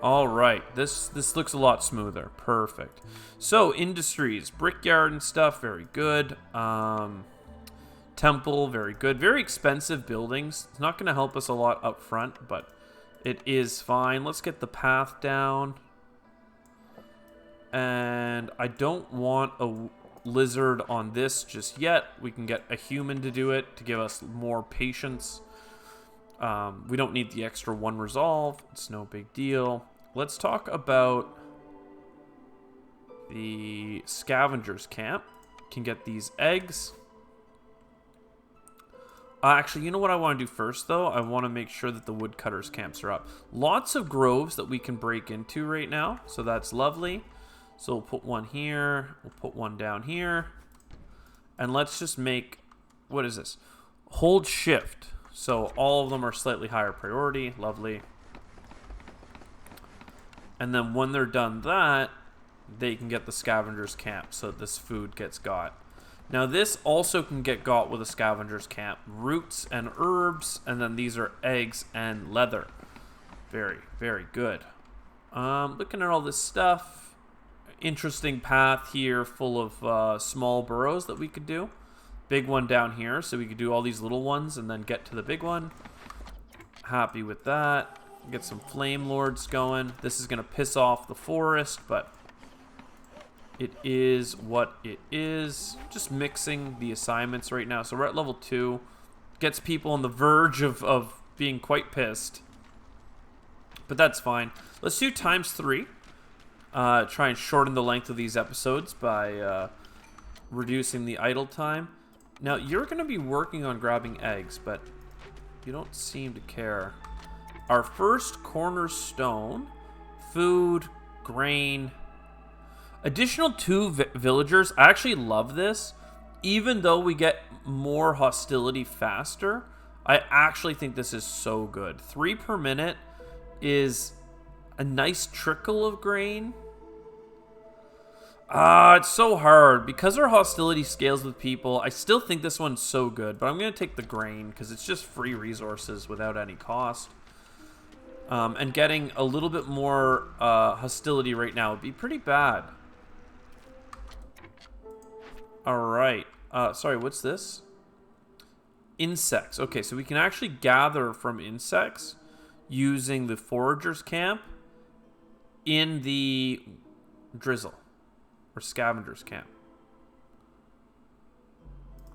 All right, this looks a lot smoother. Perfect. So industries, brickyard and stuff, very good. Temple, very good. Very expensive buildings. It's not going to help us a lot up front, but it is fine. Let's get the path down. And I don't want a lizard on this just yet. We can get a human to do it to give us more patience. We don't need the extra 1 resolve. It's no big deal. Let's talk about the scavengers camp. Can get these eggs. Actually, you know what I want to do first, though? I want to make sure that the woodcutters camps are up. Lots of groves that we can break into right now, so that's lovely. So we'll put one here. We'll put one down here. And let's just make... What is this? Hold shift. So all of them are slightly higher priority. Lovely. And then when they're done that, they can get the scavengers camp. So this food gets got. Now this also can get got with a scavengers camp. Roots and herbs. And then these are eggs and leather. Very, very good. Looking at all this stuff. Interesting path here full of small burrows that we could do. Big one down here, so we could do all these little ones and then get to the big one. Happy with that. Get some flame lords going. This is going to piss off the forest, but it is what it is. Just mixing the assignments right now. So we're at level 2. Gets people on the verge of being quite pissed. But that's fine. Let's do ×3. Try and shorten the length of these episodes by reducing the idle time. Now, you're going to be working on grabbing eggs, but you don't seem to care. Our first cornerstone, food, grain, additional 2 villagers. I actually love this. Even though we get more hostility faster, I actually think this is so good. 3 per minute is a nice trickle of grain. It's so hard. Because our hostility scales with people, I still think this one's so good. But I'm going to take the grain because it's just free resources without any cost. And getting a little bit more hostility right now would be pretty bad. Alright. Sorry, what's this? Insects. Okay, so we can actually gather from insects using the foragers camp in the drizzle. Or scavengers camp.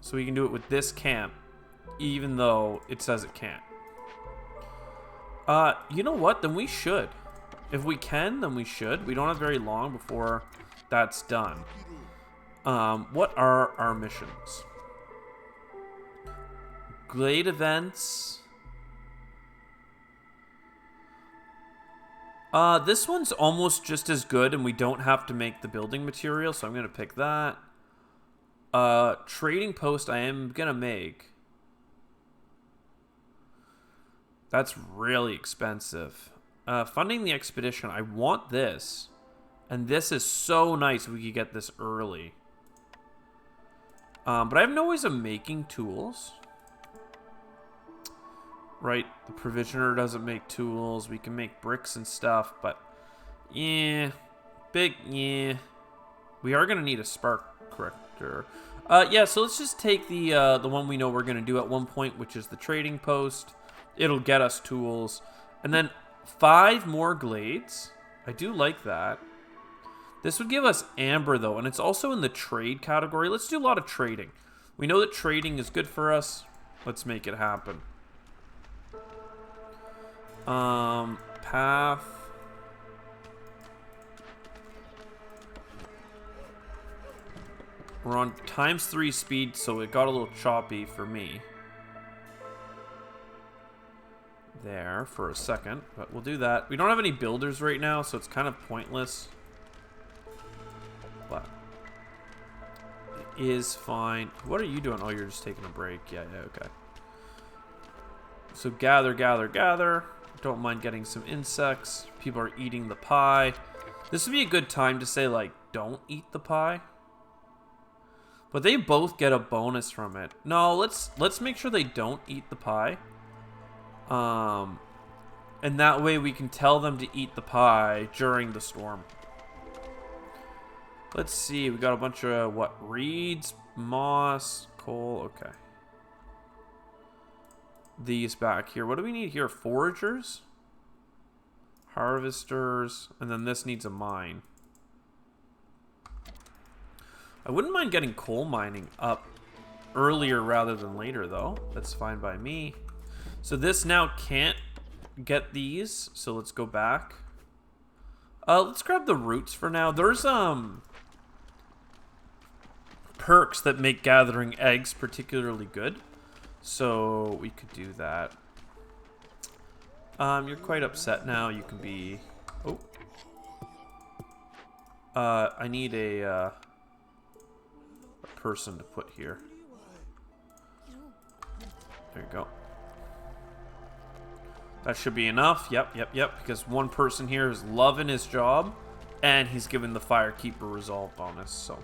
So we can do it with this camp, even though it says it can't. You know what? Then we should. If we can, then we should. We don't have very long before that's done. What are our missions? Glade events. This one's almost just as good, and we don't have to make the building material, so I'm going to pick that. Trading post I am going to make. That's really expensive. Funding the expedition, I want this. And this is so nice if we could get this early. But I have no ways of making tools. Right, the provisioner doesn't make tools. We can make bricks and stuff, but yeah, yeah. We are gonna need a spark corrector. Yeah, so let's just take the one we know we're gonna do at one point, which is the trading post. It'll get us tools, and then 5 more glades. I do like that. This would give us amber though, and it's also in the trade category. Let's do a lot of trading. We know that trading is good for us. Let's make it happen. Path. We're on ×3 speed, so it got a little choppy for me. There for a second, but we'll do that. We don't have any builders right now, so it's kind of pointless. But it is fine. What are you doing? Oh, you're just taking a break. Yeah, okay. So gather, gather, gather. Don't mind getting some insects. People are eating the pie. This would be a good time to say, like, don't eat the pie. But they both get a bonus from it. No, let's make sure they don't eat the pie. And that way we can tell them to eat the pie during the storm. Let's see. We got a bunch of, what? Reeds, moss, coal. Okay. These back here. What do we need here? Foragers? Harvesters. And then this needs a mine. I wouldn't mind getting coal mining up earlier rather than later, though. That's fine by me. So this now can't get these. So let's go back. Let's grab the roots for now. There's perks that make gathering eggs particularly good. So we could do that. You're quite upset now. You can be... Oh. I need a person to put here. There you go. That should be enough. Yep. Because one person here is loving his job, and he's given the Firekeeper Resolve bonus, so...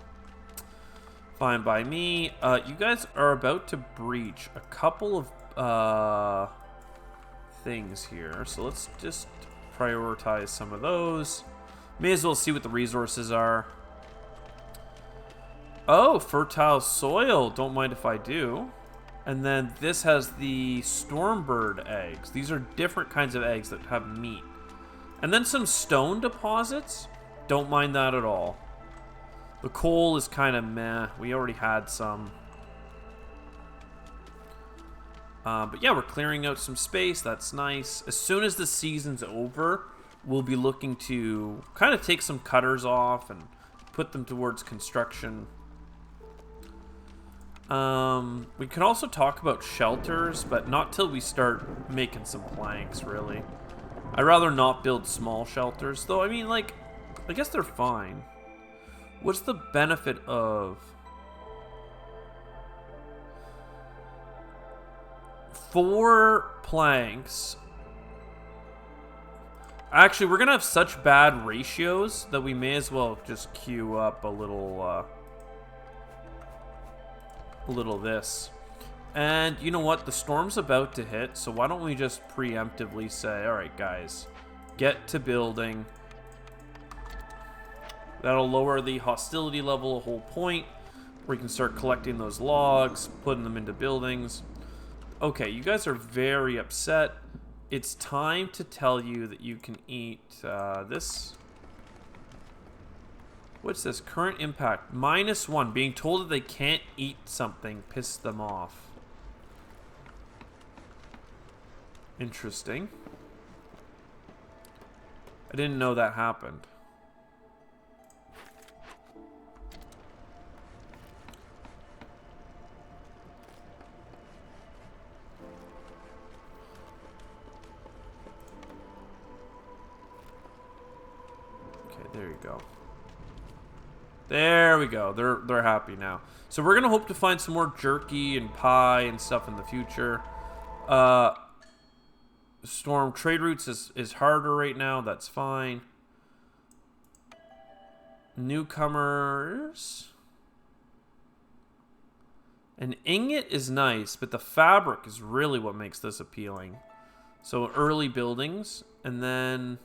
Fine by me. You guys are about to breach a couple of things here, so let's just prioritize some of those. May as well see what the resources are. Oh, fertile soil. Don't mind if I do. And then this has the Stormbird eggs. These are different kinds of eggs that have meat. And then some stone deposits. Don't mind that at all. The coal is kind of meh. We already had some. But yeah, we're clearing out some space. That's nice. As soon as the season's over, we'll be looking to kind of take some cutters off and put them towards construction. We can also talk about shelters, but not till we start making some planks, really. I'd rather not build small shelters, though. I mean, like, I guess they're fine. What's the benefit of 4 planks? Actually, we're gonna have such bad ratios that we may as well just queue up a little this. And you know what? The storm's about to hit, so why don't we just preemptively say, alright guys, get to building. That'll lower the hostility level a whole point. We can start collecting those logs, putting them into buildings. Okay, you guys are very upset. It's time to tell you that you can eat this. What's this? Current impact. -1. Being told that they can't eat something pissed them off. Interesting. I didn't know that happened. Okay, there you go. There we go. They're happy now. So we're gonna hope to find some more jerky and pie and stuff in the future. Storm trade routes is harder right now. That's fine. Newcomers. An ingot is nice, but the fabric is really what makes this appealing. So early buildings, and then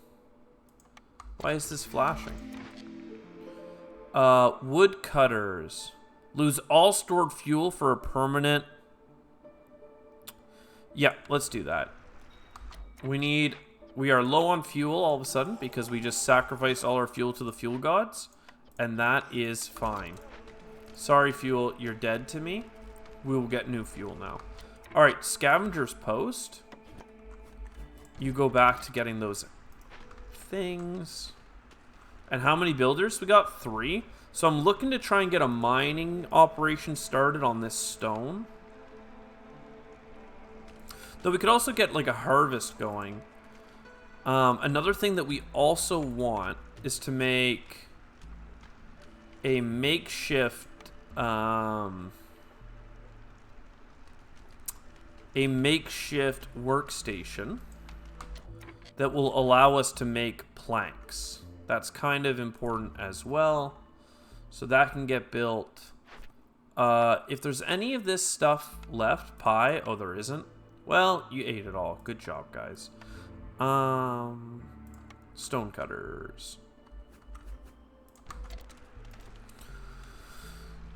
why is this flashing? Woodcutters. Lose all stored fuel for a permanent. Yeah, let's do that. We are low on fuel all of a sudden because we just sacrificed all our fuel to the fuel gods, and that is fine. Sorry, fuel, you're dead to me. We will get new fuel now. All right, Scavenger's Post. You go back to getting those things. And how many builders? We got 3. So I'm looking to try and get a mining operation started on this stone. Though we could also get like a harvest going. Another thing that we also want is to make a makeshift workstation that will allow us to make planks. That's kind of important as well. So that can get built. If there's any of this stuff left, pie, oh, there isn't. Well, you ate it all. Good job, guys. Stone cutters.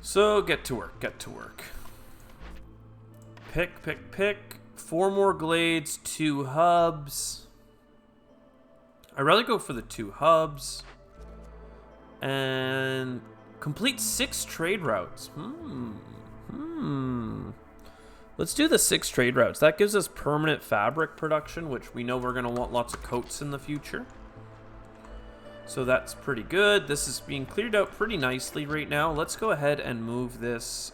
So get to work, get to work. Pick, pick, pick. 4 more glades, 2 hubs. I'd rather go for the 2 hubs. And complete 6 trade routes. Let's do the 6 trade routes. That gives us permanent fabric production, which we know we're going to want lots of coats in the future. So that's pretty good. This is being cleared out pretty nicely right now. Let's go ahead and move this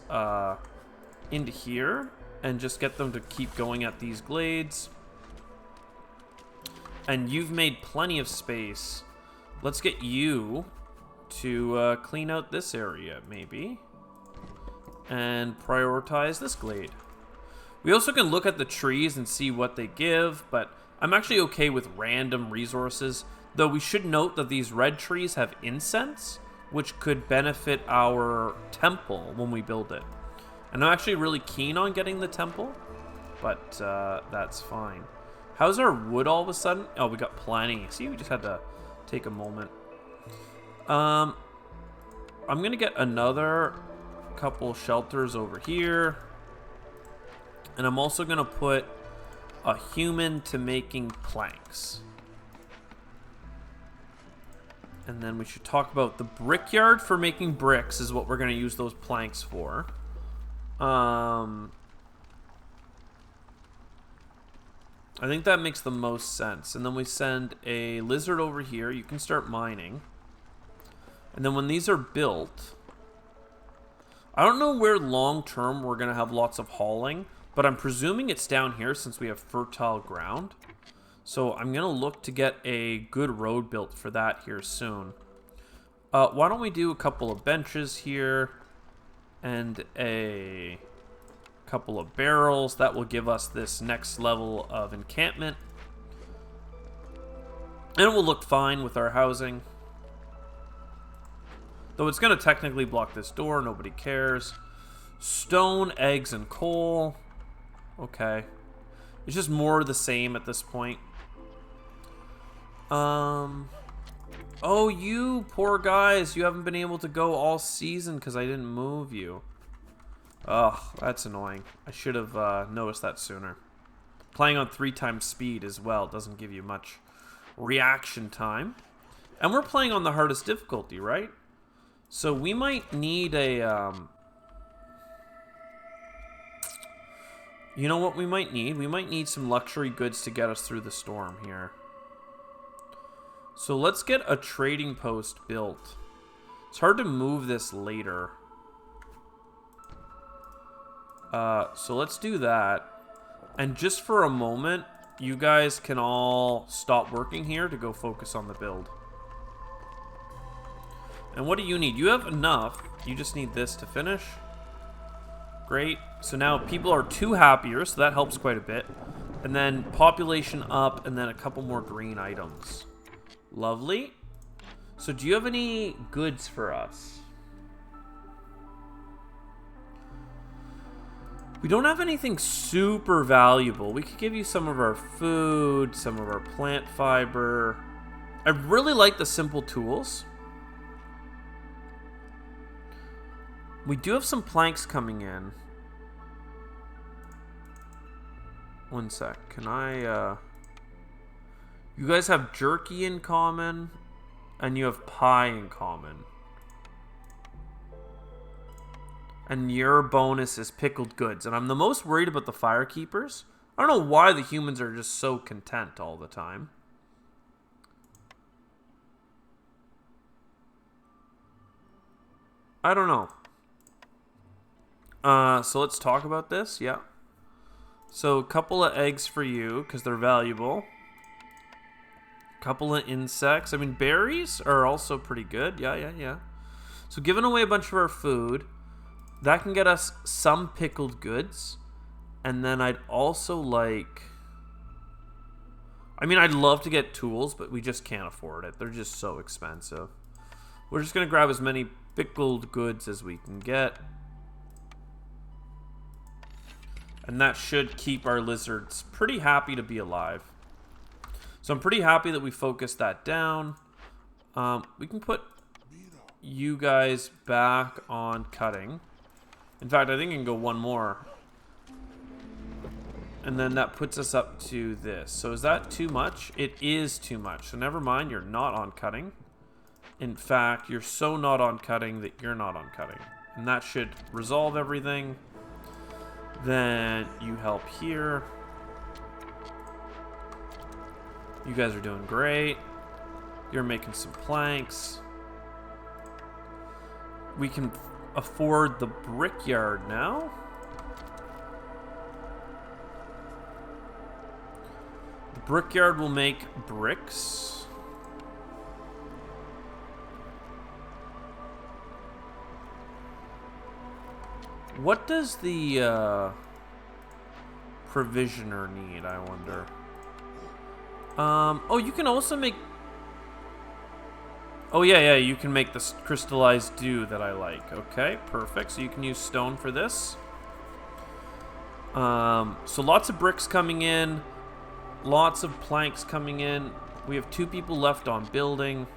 into here and just get them to keep going at these glades. And you've made plenty of space. Let's get you to clean out this area, maybe. And prioritize this glade. We also can look at the trees and see what they give, but I'm actually okay with random resources. Though we should note that these red trees have incense, which could benefit our temple when we build it. And I'm actually really keen on getting the temple, but that's fine. How's our wood all of a sudden? Oh, we got plenty. See, we just had to take a moment. I'm going to get another couple shelters over here. And I'm also going to put a human to making planks. And then we should talk about the brickyard for making bricks is what we're going to use those planks for. I think that makes the most sense. And then we send a lizard over here. You can start mining. And then when these are built, I don't know where long term we're going to have lots of hauling, but I'm presuming it's down here since we have fertile ground. So I'm going to look to get a good road built for that here soon. Why don't we do a couple of benches here and a couple of barrels. That will give us this next level of encampment. And it will look fine with our housing. Though it's going to technically block this door. Nobody cares. Stone, eggs, and coal. Okay. It's just more of the same at this point. Oh, you poor guys. You haven't been able to go all season because I didn't move you. Ugh, that's annoying. I should have noticed that sooner. Playing on 3 times speed as well doesn't give you much reaction time. And we're playing on the hardest difficulty, right? So we might need a... You know what we might need? We might need some luxury goods to get us through the storm here. So let's get a trading post built. It's hard to move this later. So let's do that. And just for a moment, you guys can all stop working here to go focus on the build. And what do you need? You have enough. You just need this to finish. Great. So now people are 2 happier, so that helps quite a bit. And then population up, and then a couple more green items. Lovely. So do you have any goods for us? We don't have anything super valuable. We could give you some of our food, some of our plant fiber. I really like the simple tools. We do have some planks coming in. One sec. Can I, You guys have jerky in common, and you have pie in common. And your bonus is pickled goods. And I'm the most worried about the firekeepers. I don't know why the humans are just so content all the time. I don't know. So let's talk about this. Yeah. So a couple of eggs for you because they're valuable. Couple of insects. I mean, berries are also pretty good. Yeah. So giving away a bunch of our food. That can get us some pickled goods. And then I'd also like... I mean, I'd love to get tools, but we just can't afford it. They're just so expensive. We're just going to grab as many pickled goods as we can get. And that should keep our lizards pretty happy to be alive. So I'm pretty happy that we focused that down. We can put you guys back on cutting. In fact, I think I can go one more. And then that puts us up to this. So is that too much? It is too much. So never mind, you're not on cutting. In fact, you're so not on cutting that you're not on cutting. And that should resolve everything. Then you help here. You guys are doing great. You're making some planks. We can afford the brickyard now. The brickyard will make bricks. What does the provisioner need, I wonder? Oh, you can also make... Oh, yeah, you can make this crystallized dew that I like. Okay, perfect. So you can use stone for this. So lots of bricks coming in. Lots of planks coming in. We have 2 people left on building.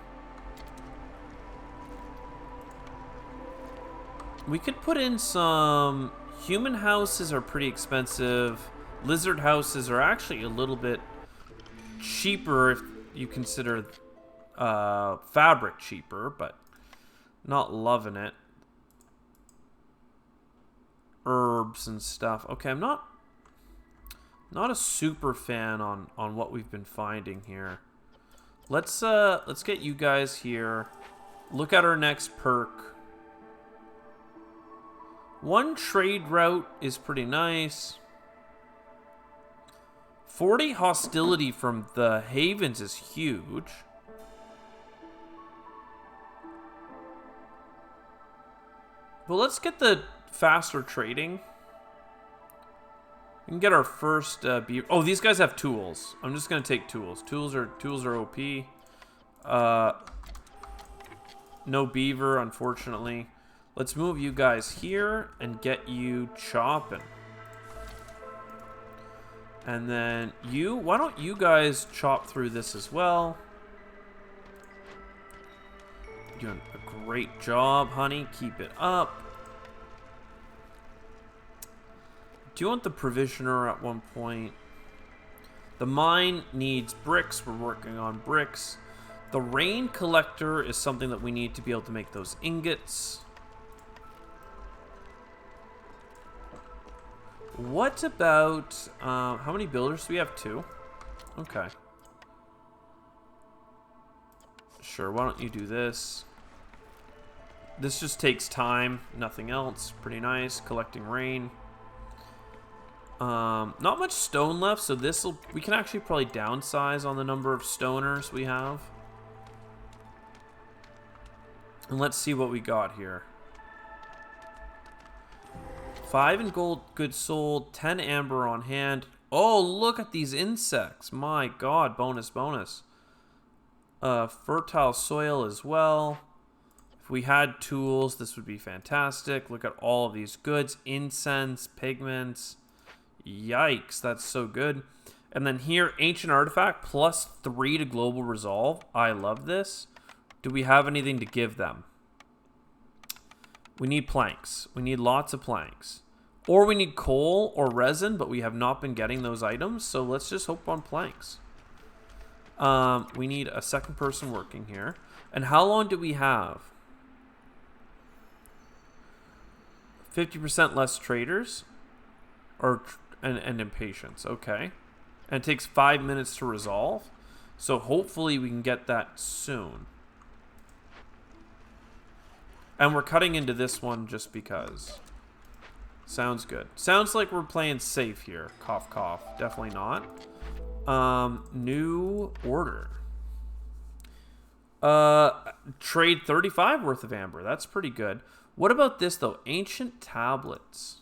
We could put in some... Human houses are pretty expensive. Lizard houses are actually a little bit cheaper if you consider fabric cheaper, but not loving it. Herbs and stuff. Okay, I'm not a super fan on what we've been finding here. Let's get you guys here. Look at our next perk. 1 trade route is pretty nice. 40 hostility from the havens is huge. But let's get the faster trading. We can get our first beaver. Oh, these guys have tools. I'm just gonna take tools. Tools are OP. No beaver, unfortunately. Let's move you guys here and get you chopping. And then you, why don't you guys chop through this as well? You're doing a great job, honey. Keep it up. Do you want the provisioner at one point? The mine needs bricks. We're working on bricks. The rain collector is something that we need to be able to make those ingots. What about, how many builders do we have? 2? Okay. Sure, why don't you do this? This just takes time, nothing else. Pretty nice, collecting rain. Not much stone left, so we can actually probably downsize on the number of stoners we have. And let's see what we got here. 5 in gold, good sold. 10 amber on hand. Oh, look at these insects. My god, bonus. Fertile soil as well. If we had tools, this would be fantastic. Look at all of these goods. Incense, pigments. Yikes, that's so good. And then here, ancient artifact, plus 3 to global resolve. I love this. Do we have anything to give them? We need planks. We need lots of planks. Or we need coal or resin, but we have not been getting those items. So let's just hope on planks. We need a second person working here. And how long do we have? 50% less traders. And impatience. Okay. And it takes 5 minutes to resolve. So hopefully we can get that soon. And we're cutting into this one just because. Sounds good. Sounds like we're playing safe here. Cough, cough. Definitely not. New order. Trade 35 worth of amber. That's pretty good. What about this, though? Ancient tablets.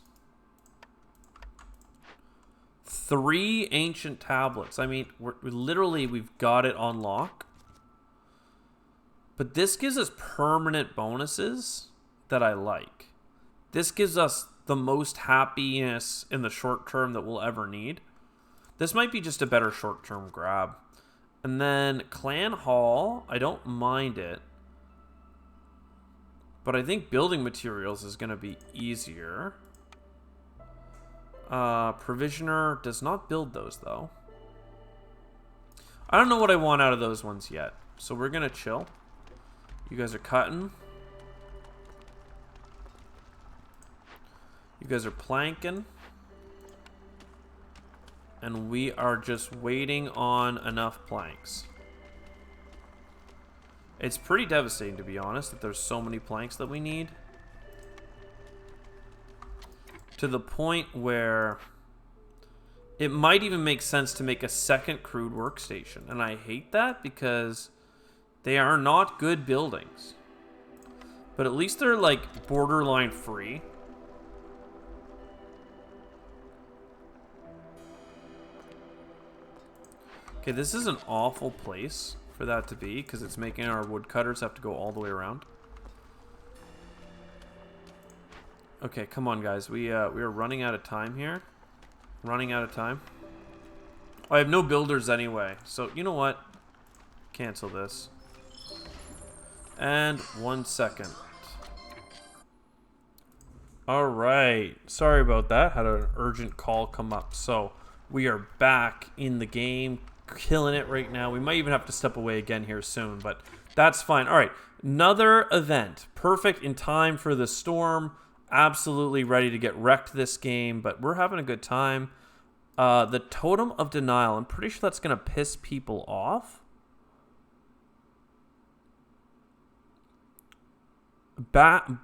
3 ancient tablets. I mean, we've got it on lock. But this gives us permanent bonuses that I like. This gives us the most happiness in the short term that we'll ever need. This might be just a better short term grab. And then Clan Hall, I don't mind it. But I think building materials is going to be easier. Provisioner does not build those, though. I don't know what I want out of those ones yet. So we're going to chill. You guys are cutting. You guys are planking. And we are just waiting on enough planks. It's pretty devastating, to be honest, that there's so many planks that we need. To the point where it might even make sense to make a second crude workstation. And I hate that because they are not good buildings. But at least they're like borderline free. Okay, this is an awful place for that to be because it's making our woodcutters have to go all the way around. Okay, come on, guys. We are running out of time here. Running out of time. Oh, I have no builders anyway, so you know what? Cancel this. And 1 second. All right. Sorry about that. Had an urgent call come up. So we are back in the game. Killing it right now. We might even have to step away again here soon, but that's fine. All right, another event. Perfect in time for the storm. Absolutely ready to get wrecked this game, but we're having a good time. The Totem of Denial. I'm pretty sure that's going to piss people off.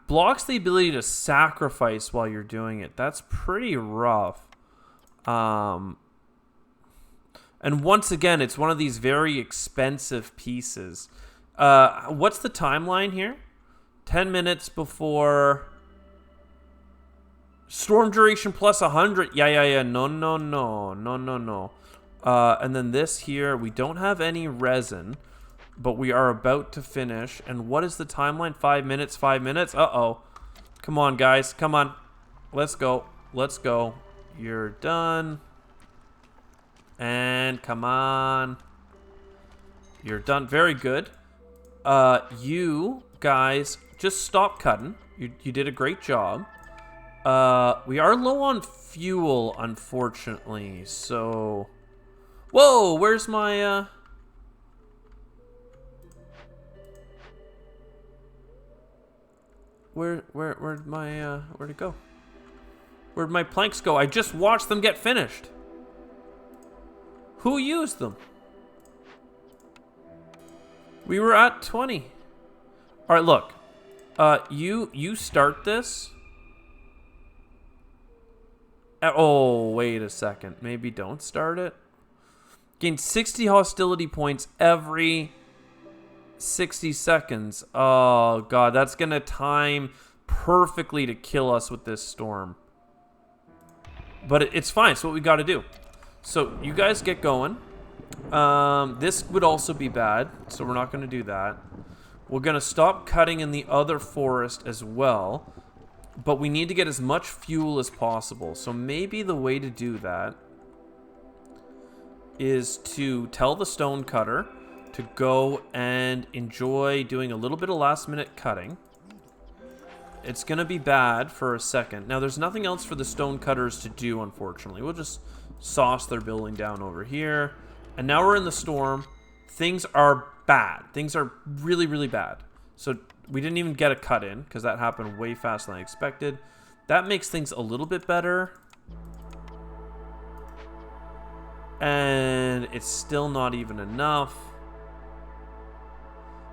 Blocks the ability to sacrifice while you're doing it. That's pretty rough. And once again, it's one of these very expensive pieces. What's the timeline here? 10 minutes before... Storm duration plus 100. Yeah. No. And then this here, we don't have any resin, but we are about to finish. And what is the timeline? 5 minutes, 5 minutes? Uh-oh. Come on, guys. Come on. Let's go. Let's go. You're done. And come on. You're done. Very good. You guys just stop cutting. You did a great job. We are low on fuel, unfortunately. So, whoa, where's my where'd it go? Where'd my planks go? I just watched them get finished. Who used them? We were at 20. All right, look. You start this. Oh, wait a second. Maybe don't start it. Gain 60 hostility points every 60 seconds. Oh, God. That's going to time perfectly to kill us with this storm. But it's fine. It's what we got to do. So you guys get going. This would also be bad, so we're not going to do that. We're going to stop cutting in the other forest as well, but we need to get as much fuel as possible. So maybe the way to do that is to tell the stone cutter to go and enjoy doing a little bit of last minute cutting. It's going to be bad for a second. Now, there's nothing else for the stone cutters to do, unfortunately. We'll just sauce their building down over here. And now we're in the storm. Things are bad. Things are really, really bad. So we didn't even get a cut in because that happened way faster than I expected. That makes things a little bit better. And it's still not even enough.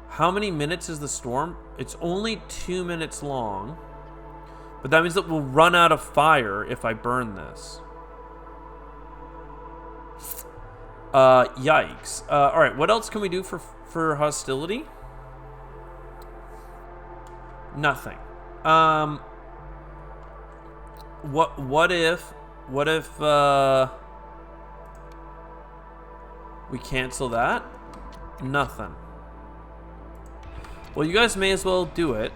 How many minutes is the storm? It's only 2 minutes long. But that means that we'll run out of fire if I burn this. Yikes. All right, what else can we do for hostility? Nothing. What if we cancel that? Nothing. Well, you guys may as well do it.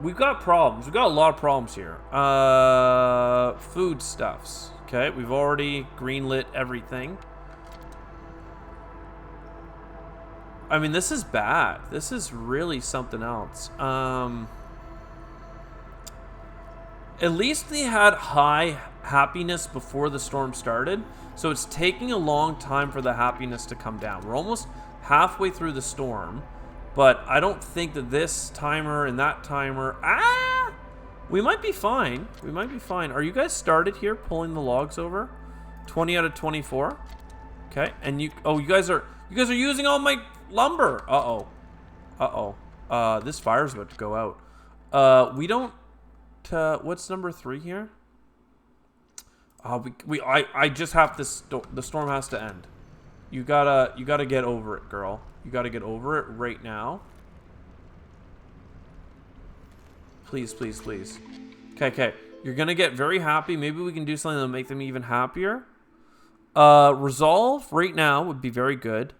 We've got problems. We've got a lot of problems here. Foodstuffs. Okay, we've already greenlit everything. I mean, this is bad. This is really something else. At least they had high happiness before the storm started, so it's taking a long time for the happiness to come down. We're almost halfway through the storm, but I don't think that this timer and that timer... We might be fine. We might be fine. Are you guys started here pulling the logs over? 20 out of 24. Okay, and you... Oh, you guys are using all my lumber. This fire's about to go out. We don't... what's number 3 here? I just have to... The storm has to end. You gotta get over it, girl. You gotta get over it right now. Please, please, please. Okay. You're gonna get very happy. Maybe we can do something that'll make them even happier. Resolve right now would be very good.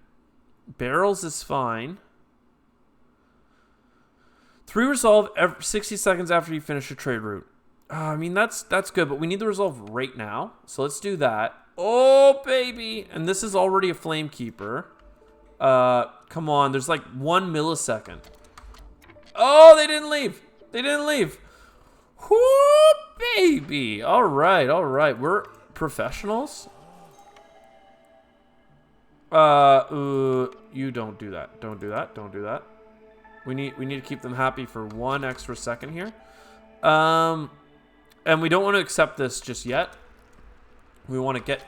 Barrels is fine. 3 resolve 60 seconds after you finish a trade route. I mean, that's good, but we need the resolve right now. So let's do that. Oh, baby. And this is already a flame keeper. Come on. There's like 1 millisecond. Oh, they didn't leave. They didn't leave. Whoo, baby. All right. We're professionals. You don't do that. Don't do that. We need to keep them happy for 1 extra second here. And we don't want to accept this just yet. We want to get...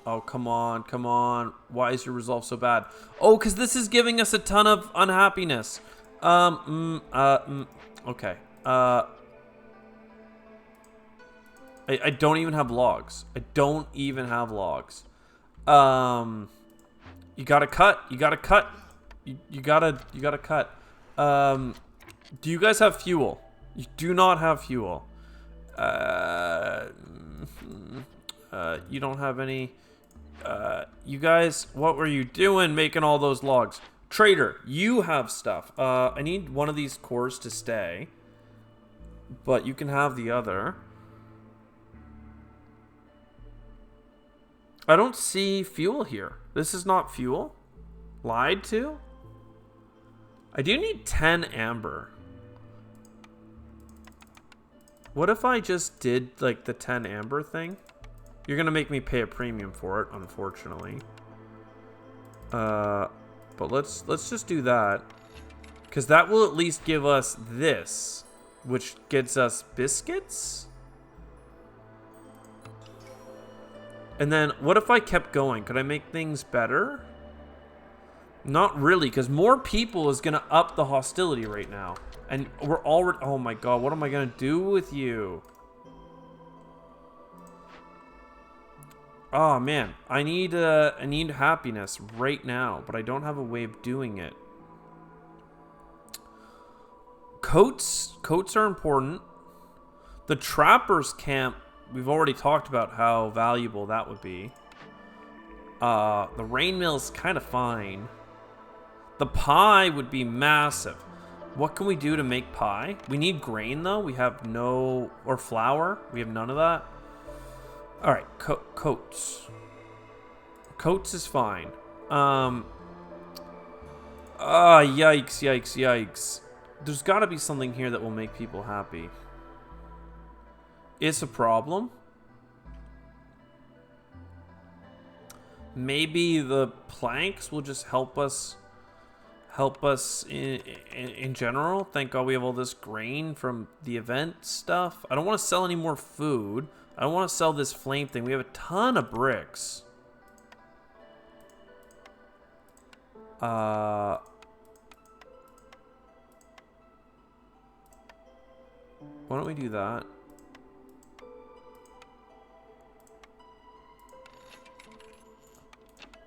Oh, come on. Why is your resolve so bad? Oh, because this is giving us a ton of unhappiness. Okay. I don't even have logs. You gotta cut. You gotta cut. Do you guys have fuel? You do not have fuel. You don't have any. You guys, what were you doing making all those logs? Trader, you have stuff. I need one of these cores to stay, but you can have the other. I don't see fuel here. This is not fuel. Lied to. I do need 10 amber. What if I just did like the 10 amber thing? You're gonna make me pay a premium for it, unfortunately. But let's just do that, because that will at least give us this, which gets us biscuits. And then what if I kept going? Could I make things better? Not really, because more people is gonna up the hostility right now, and we're already... Oh my god, what am I gonna do with you? Oh man, I need happiness right now, but I don't have a way of doing it. Coats are important. The trappers camp, we've already talked about how valuable that would be. The rain mill's kind of fine. The pie would be massive. What can we do to make pie? We need grain though. We have no... Or flour. We have none of that. Alright, coats. Coats is fine. Yikes. There's gotta be something here that will make people happy. It's a problem. Maybe the planks will just help us in general. Thank God we have all this grain from the event stuff. I don't want to sell any more food. I don't want to sell this flame thing. We have a ton of bricks. Why don't we do that?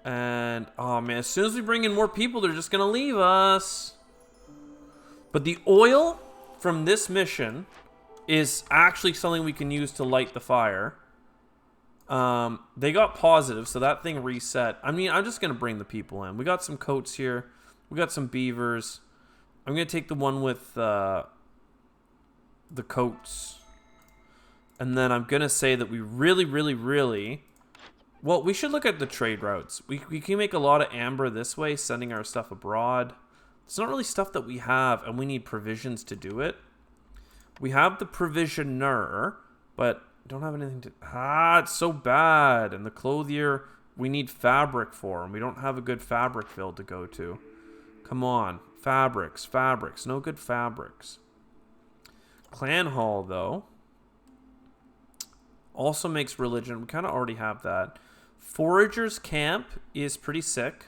And, oh man, as soon as we bring in more people, they're just gonna leave us. But the oil from this mission is actually something we can use to light the fire. They got positive, so that thing reset. I mean, I'm just gonna bring the people in. We got some coats here. We got some beavers. I'm gonna take the one with the coats. And then I'm gonna say that we really Well, we should look at the trade routes. We can make a lot of amber this way, sending our stuff abroad. It's not really stuff that we have, and we need provisions to do it. We have the provisioner, but don't have anything to... it's so bad. And the clothier, we need fabric for, and we don't have a good fabric field to go to. Come on. Fabrics. No good fabrics. Clan hall, though, also makes religion. We kind of already have that. Forager's camp is pretty sick.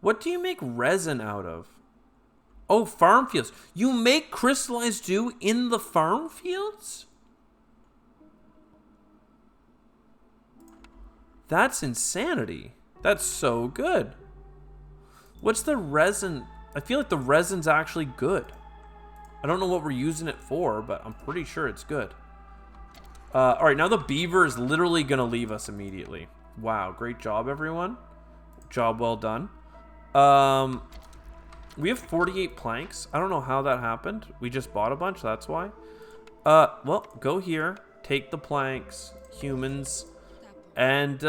What do you make resin out of? Oh, farm fields. You make crystallized dew in the farm fields? That's insanity. That's so good. What's the resin? I feel like the resin's actually good. I don't know what we're using it for, but I'm pretty sure it's good. All right, now the beaver is literally going to leave us immediately. Wow, great job, everyone. Job well done. We have 48 planks. I don't know how that happened. We just bought a bunch, that's why. Well, go here. Take the planks, humans, and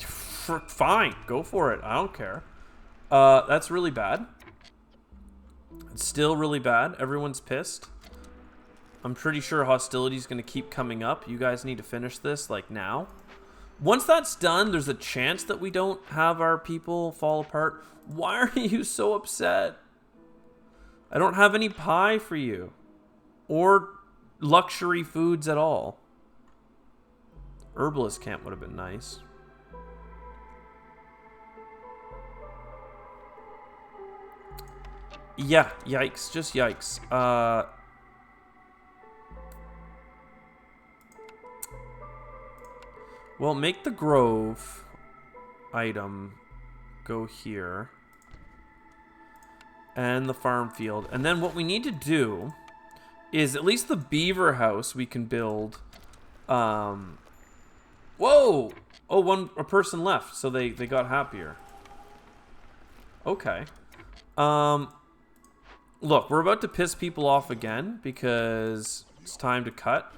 fine, go for it. I don't care. That's really bad. It's still really bad. Everyone's pissed. I'm pretty sure hostility's going to keep coming up. You guys need to finish this, like, now. Once that's done, there's a chance that we don't have our people fall apart. Why are you so upset? I don't have any pie for you. Or luxury foods at all. Herbalist camp would have been nice. Yeah, yikes. Just yikes. Well, make the grove item go here. And the farm field. And then what we need to do is at least the beaver house we can build. Whoa! Oh, a person left, so they got happier. Okay. Look, we're about to piss people off again because it's time to cut.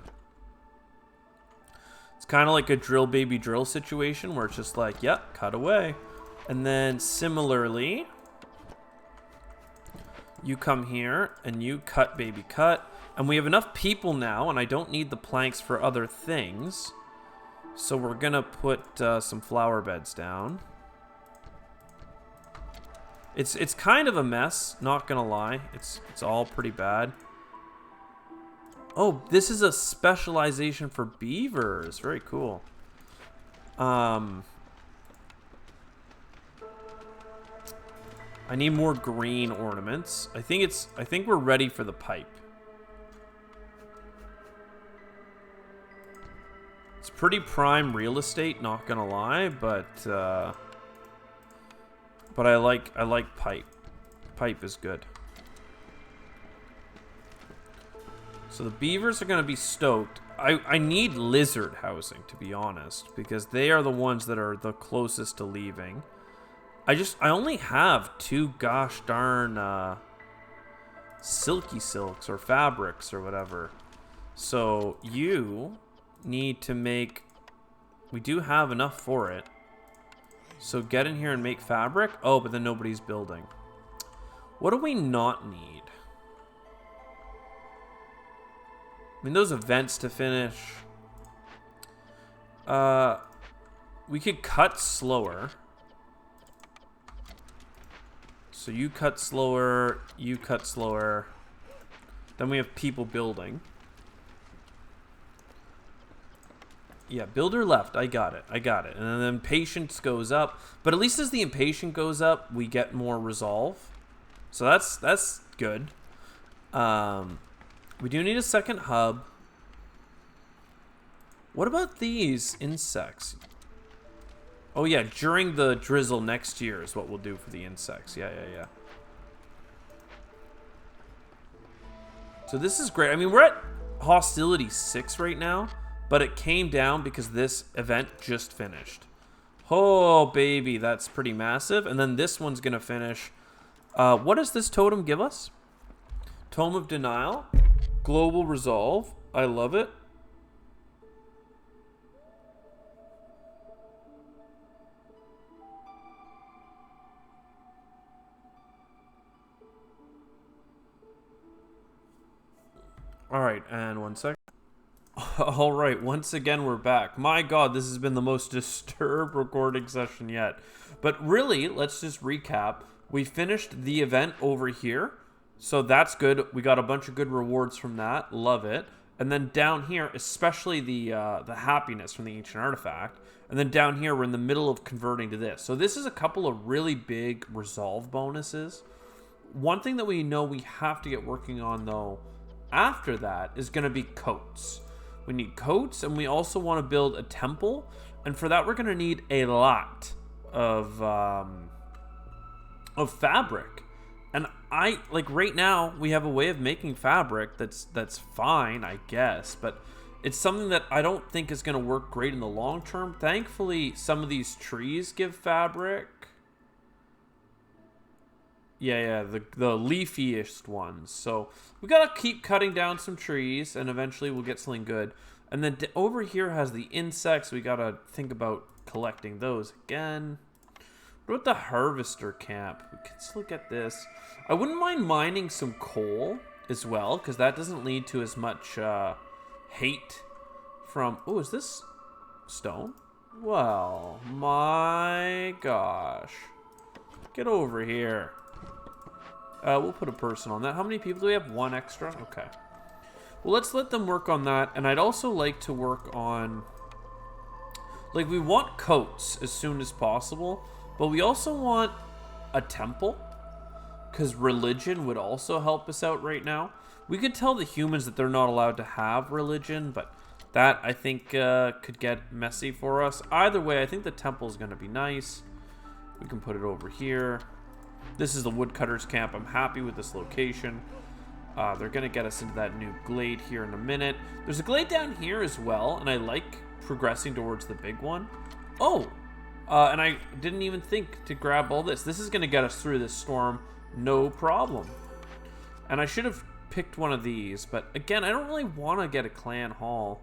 It's kind of like a drill baby drill situation where it's just like, yep, cut away. And then similarly, you come here and you cut baby cut. And we have enough people now, and I don't need the planks for other things. So we're going to put some flower beds down. It's kind of a mess, not going to lie. It's all pretty bad. Oh, this is a specialization for beavers. Very cool. I need more green ornaments. I think we're ready for the pipe. It's pretty prime real estate, not gonna lie, but I like pipe. Pipe is good. So the beavers are going to be stoked. I need lizard housing, to be honest, because they are the ones that are the closest to leaving. I only have 2 gosh darn silky silks or fabrics or whatever. So you need to make... We do have enough for it. So get in here and make fabric. Oh, but then nobody's building. What do we not need? I mean, those events to finish. We could cut slower. So you cut slower, you cut slower. Then we have people building. Yeah, builder left. I got it. And then patience goes up. But at least as the impatient goes up, we get more resolve. So that's good. We do need a second hub. What about these insects? Oh yeah, during the drizzle next year is what we'll do for the insects. Yeah. So this is great. I mean, we're at hostility 6 right now, but it came down because this event just finished. Oh, baby, that's pretty massive. And then this one's going to finish. What does this totem give us? Tome of Denial. Global Resolve. I love it. Alright, and 1 sec. Alright, once again we're back. My god, this has been the most disturbed recording session yet. But really, let's just recap. We finished the event over here, so that's good. We got a bunch of good rewards from that. Love it. And then down here, especially the happiness from the ancient artifact. And then down here, we're in the middle of converting to this. So this is a couple of really big resolve bonuses. One thing that we know we have to get working on, though, after that is going to be coats. We need coats, and we also want to build a temple. And for that, we're going to need a lot of fabric. And right now, we have a way of making fabric that's fine, I guess. But it's something that I don't think is going to work great in the long term. Thankfully, some of these trees give fabric. Yeah, the leafiest ones. So we gotta keep cutting down some trees, and eventually we'll get something good. And then over here has the insects. We gotta think about collecting those again. What about the harvester camp? We can still get this. I wouldn't mind mining some coal as well, because that doesn't lead to as much hate from... Oh, is this stone? Well, my gosh. Get over here. We'll put a person on that. How many people do we have? 1 extra? Okay. Well, let's let them work on that. And I'd also like to work on... Like, we want coats as soon as possible. But we also want a temple. Because religion would also help us out right now. We could tell the humans that they're not allowed to have religion. But that, I think, could get messy for us. Either way, I think the temple is going to be nice. We can put it over here. This is the woodcutters camp. I'm happy with this location. They're going to get us into that new glade here in a minute. There's a glade down here as well, and I like progressing towards the big one. Oh, and I didn't even think to grab all this. This is going to get us through this storm, no problem. And I should have picked one of these, but again, I don't really want to get a clan hall.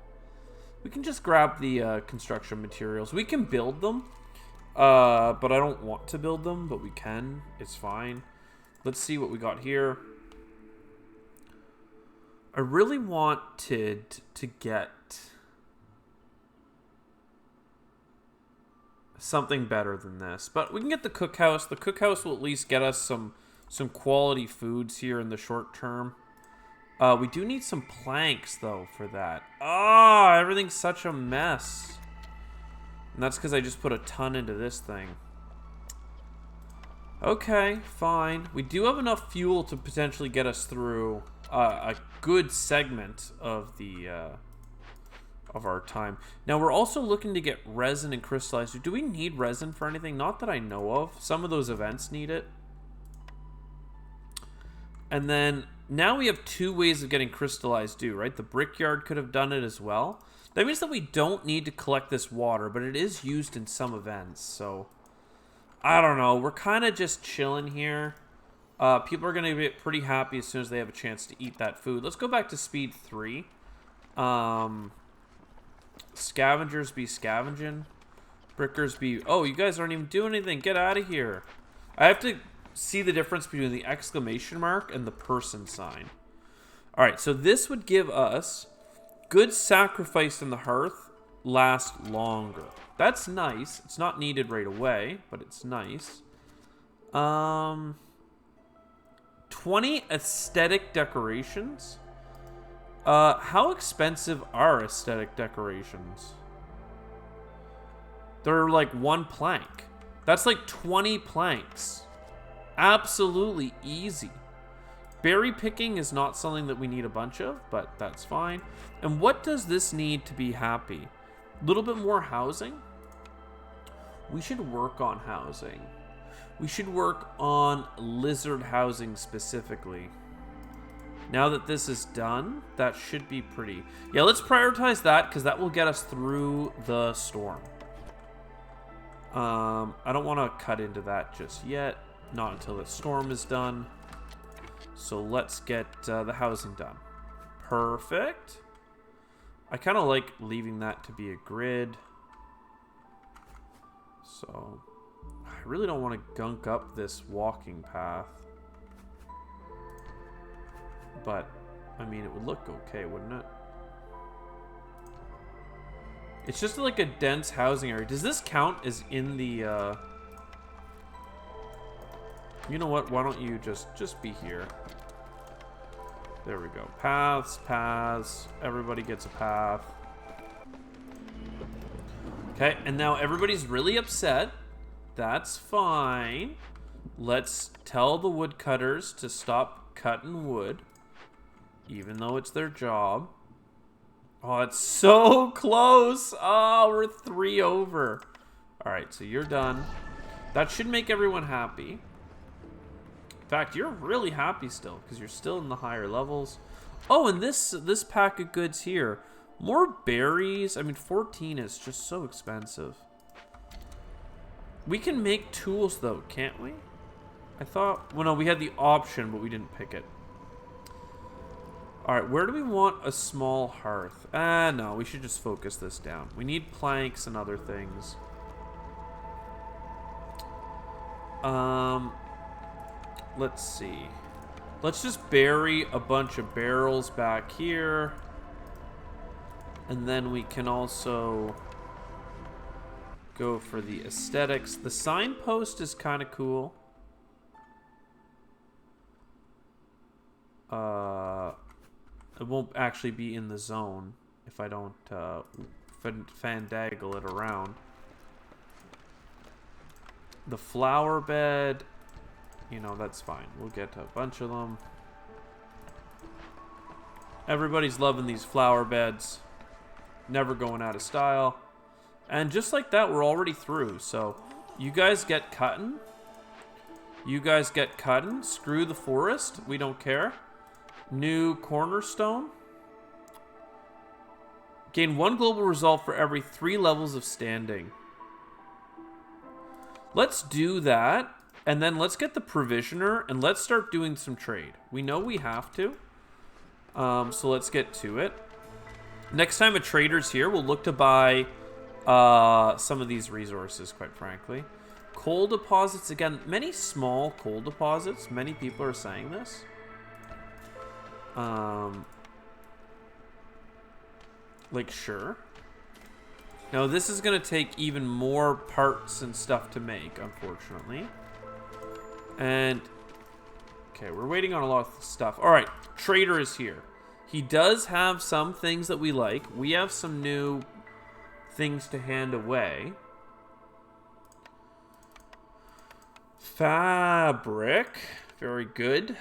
We can just grab the construction materials. We can build them. But I don't want to build them, but we can. It's fine. Let's see what we got here. I really wanted to get something better than this, but we can get the cookhouse. The cookhouse will at least get us some quality foods here in the short term. We do need some planks, though, for that. Ah, everything's such a mess. And that's because I just put a ton into this thing. Okay, fine. We do have enough fuel to potentially get us through a good segment of the of our time. Now, we're also looking to get resin and crystallized. Do we need resin for anything? Not that I know of. Some of those events need it. And then, now we have 2 ways of getting crystallized dew, right? The brickyard could have done it as well. That means that we don't need to collect this water, but it is used in some events, so... I don't know. We're kind of just chilling here. People are going to get pretty happy as soon as they have a chance to eat that food. Let's go back to speed 3. Scavengers be scavenging. Brickers be... Oh, you guys aren't even doing anything. Get out of here. I have to see the difference between the exclamation mark and the person sign. Alright, so this would give us... Good sacrifice in the hearth lasts longer. That's nice. It's not needed right away, but it's nice. 20 aesthetic decorations. How expensive are aesthetic decorations? They're like 1 plank. That's like 20 planks. Absolutely easy. Berry picking is not something that we need a bunch of, but that's fine. And what does this need to be happy? A little bit more housing? We should work on housing. We should work on lizard housing specifically. Now that this is done, that should be pretty. Yeah, let's prioritize that because that will get us through the storm. I don't want to cut into that just yet. Not until the storm is done. So let's get the housing done. Perfect. I kind of like leaving that to be a grid. So I really don't want to gunk up this walking path. But I mean, it would look okay, wouldn't it? It's just like a dense housing area. Does this count as in the, You know what? Why don't you just be here? There we go. Paths, paths. Everybody gets a path. Okay, and now everybody's really upset. That's fine. Let's tell the woodcutters to stop cutting wood, even though it's their job. Oh, it's so close. Oh, we're 3 over. All right, so you're done. That should make everyone happy. In fact, you're really happy still because you're still in the higher levels. Oh, and this pack of goods here. More berries. I mean, 14 is just so expensive. We can make tools, though, can't we? I thought... Well, no, we had the option, but we didn't pick it. Alright, where do we want a small hearth? No, we should just focus this down. We need planks and other things. Let's see. Let's just bury a bunch of barrels back here. And then we can also go for the aesthetics. The signpost is kind of cool. It won't actually be in the zone if I don't fandangle it around. The flower bed, you know, that's fine. We'll get a bunch of them. Everybody's loving these flower beds. Never going out of style. And just like that, we're already through. So you guys get cutting. You guys get cutting. Screw the forest. We don't care. New cornerstone. Gain 1 global resolve for every 3 levels of standing. Let's do that. And then let's get the provisioner and let's start doing some trade. We know we have to. So let's get to it. Next time a trader's here, we'll look to buy some of these resources, quite frankly. Coal deposits, again, many small coal deposits. Many people are saying this. Like, sure. Now, this is going to take even more parts and stuff to make, unfortunately. And, okay, we're waiting on a lot of stuff. All right, trader is here. He does have some things that we like. We have some new things to hand away. Fabric. Very good.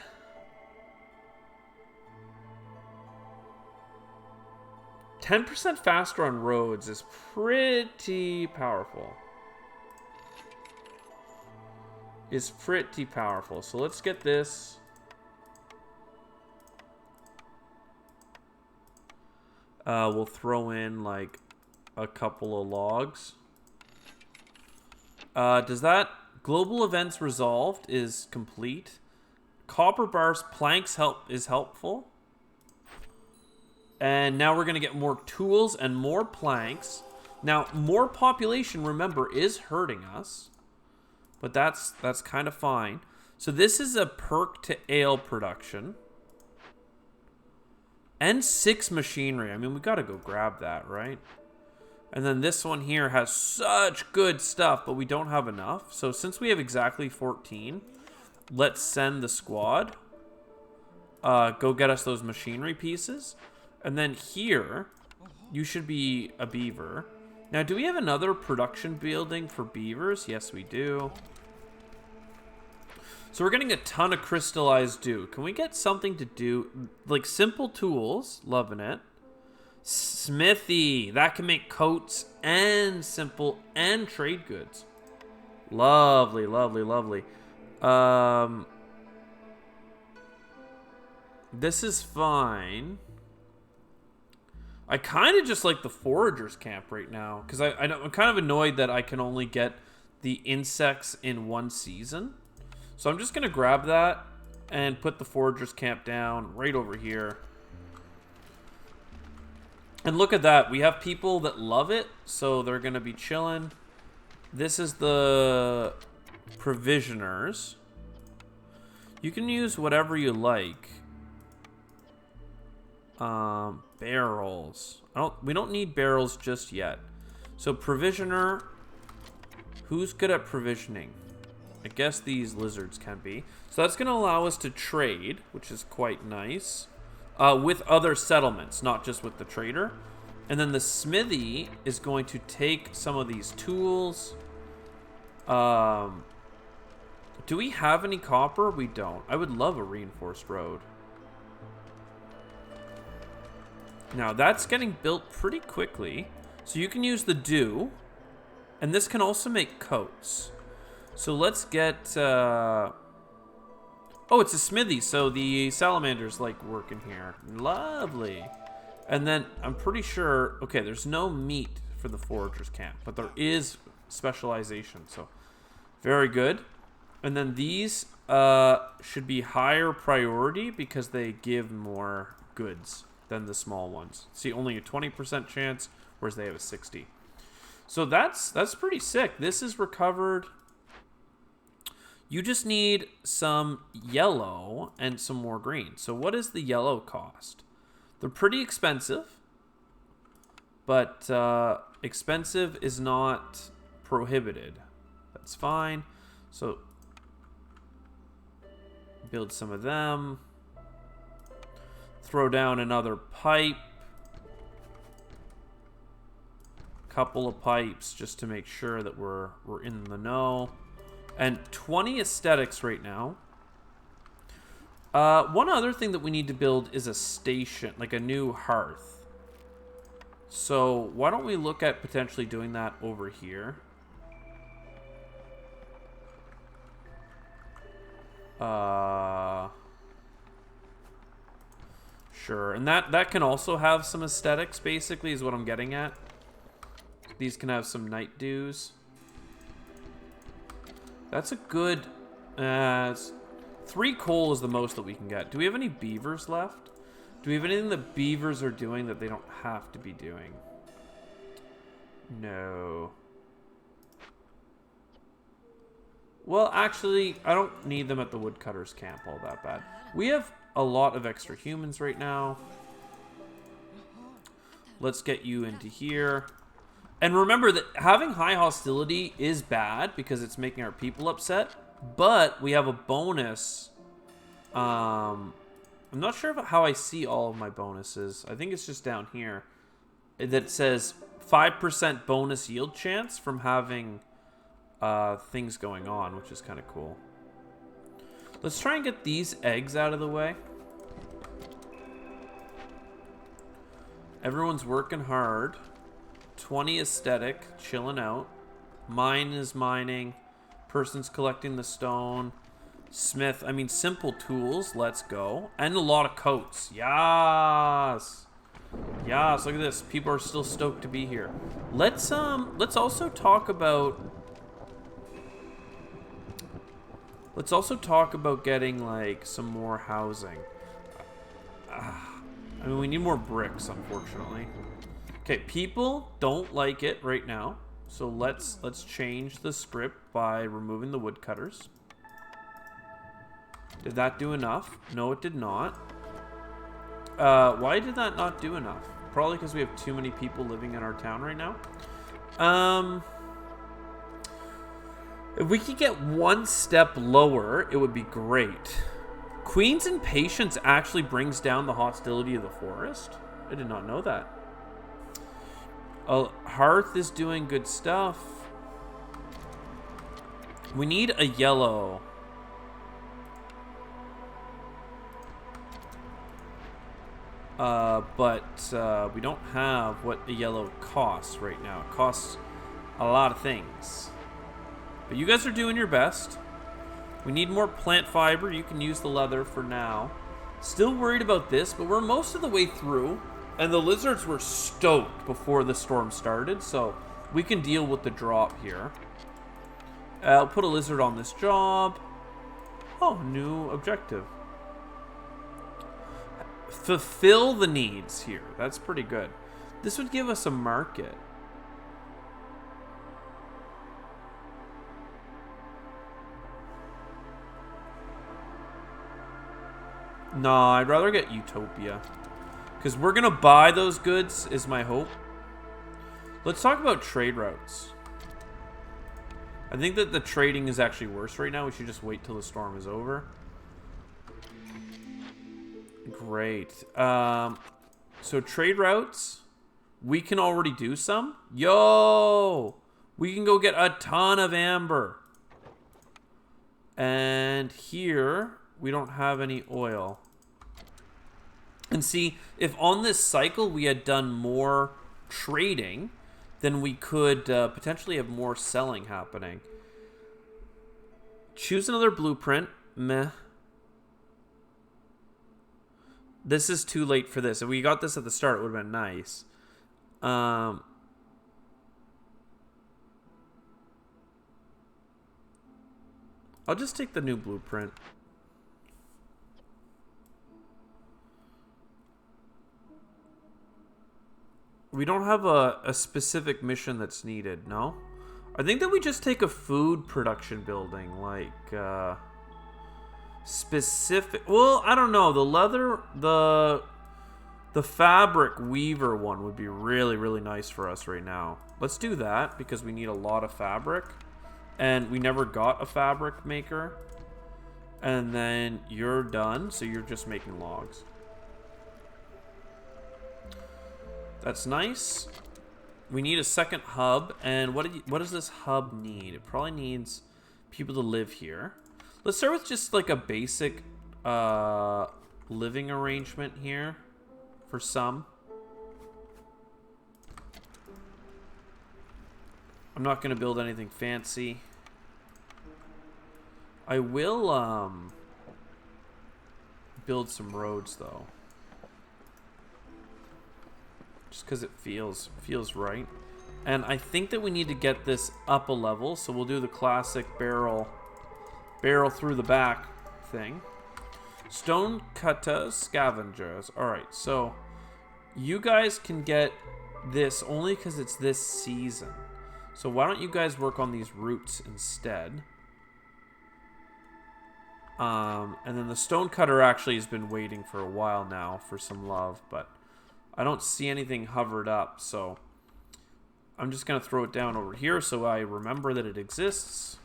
%10 faster on roads is pretty powerful. So let's get this. We'll throw in like a couple of logs. Does that global events resolved is complete? Copper bars planks is helpful. And now we're going to get more tools and more planks. Now, more population, remember, is hurting us. But that's kind of fine. So this is a perk to ale production. And 6 machinery. I mean, we got to go grab that, right? And then this one here has such good stuff, but we don't have enough. So since we have exactly 14, let's send the squad. Go get us those machinery pieces. And then here, you should be a beaver. Now, do we have another production building for beavers? Yes, we do. So we're getting a ton of crystallized dew. Can we get something to do? Like simple tools. Loving it. Smithy. That can make coats and simple and trade goods. Lovely, lovely, lovely. This is fine. I kind of just like the foragers camp right now because I'm kind of annoyed that I can only get the insects in 1 season. So I'm just going to grab that and put the foragers camp down right over here. And look at that. We have people that love it, so they're going to be chilling. This is the provisioners. You can use whatever you like. Barrels. We don't need barrels just yet. So provisioner. Who's good at provisioning? I guess these lizards can be. So that's going to allow us to trade, which is quite nice, with other settlements, not just with the trader. And then the smithy is going to take some of these tools. Do we have any copper? We don't. I would love a reinforced road. Now, that's getting built pretty quickly. So you can use the dew. And this can also make coats. So let's get... Oh, it's a smithy, so the salamanders like working here. Lovely. And then I'm pretty sure... Okay, there's no meat for the foragers camp, but there is specialization, so very good. And then these should be higher priority because they give more goods than the small ones. See, only a 20% chance, whereas they have a 60%. So that's pretty sick. This is recovered. You just need some yellow and some more green. So what is the yellow cost? They're pretty expensive, but expensive is not prohibited. That's fine. So build some of them. Throw down another pipe. Couple of pipes just to make sure that we're in the know. And 20 aesthetics right now. One other thing that we need to build is a station, like a new hearth. So why don't we look at potentially doing that over here? Sure. And that can also have some aesthetics, basically, is what I'm getting at. These can have some night dews. That's a good... 3 coal is the most that we can get. Do we have any beavers left? Do we have anything that beavers are doing that they don't have to be doing? No. Well, actually, I don't need them at the woodcutters camp all that bad. We have a lot of extra humans right now. Let's get you into here. And remember that having high hostility is bad because it's making our people upset. But we have a bonus. I'm not sure about how I see all of my bonuses. I think it's just down here. That says 5% bonus yield chance from having things going on, which is kind of cool. Let's try and get these eggs out of the way. Everyone's working hard. 20 aesthetic, chilling out. Mine is mining. Person's collecting the stone. Smith, I mean, simple tools. Let's go. And a lot of coats. Yes. Yes, look at this. People are still stoked to be here. Let's also talk about... Let's also talk about getting, like, some more housing. I mean, we need more bricks, unfortunately. Okay, people don't like it right now. So let's change the script by removing the woodcutters. Did that do enough? No, it did not. Why did that not do enough? Probably because we have too many people living in our town right now. If we could get one step lower, it would be great. Queen's Impatience actually brings down the hostility of the forest. I did not know that. Hearth is doing good stuff. We need a yellow. But we don't have what a yellow costs right now. It costs a lot of things. But you guys are doing your best. We need more plant fiber. You can use the leather for now. Still worried about this, but we're most of the way through. And the lizards were stoked before the storm started, so we can deal with the drop here. I'll put a lizard on this job. Oh, new objective. Fulfill the needs here. That's pretty good. This would give us a market. Nah, I'd rather get Utopia. Because we're going to buy those goods, is my hope. Let's talk about trade routes. I think that the trading is actually worse right now. We should just wait till the storm is over. Great. So trade routes, we can already do some. Yo! We can go get a ton of amber. And here, we don't have any oil. And see, if on this cycle we had done more trading, then we could potentially have more selling happening. Choose another blueprint. Meh. This is too late for this. If we got this at the start, it would have been nice. I'll just take the new blueprint. We don't have a specific mission that's needed, no? I think that we just take a food production building, like, specific... Well, I don't know. The leather... The fabric weaver one would be really, really nice for us right now. Let's do that, because we need a lot of fabric. And we never got a fabric maker. And then you're done, so you're just making logs. That's nice. We need a second hub, and what does this hub need? It probably needs people to live here. Let's start with just like a basic living arrangement here for some. I'm not going to build anything fancy. I will build some roads though. Just because it feels right. And I think that we need to get this up a level, so we'll do the classic barrel through the back thing. Stone cutters, scavengers. Alright, so you guys can get this only because it's this season. So why don't you guys work on these roots instead? And then the stone cutter actually has been waiting for a while now for some love, but I don't see anything hovered up, so I'm just going to throw it down over here so I remember that it exists.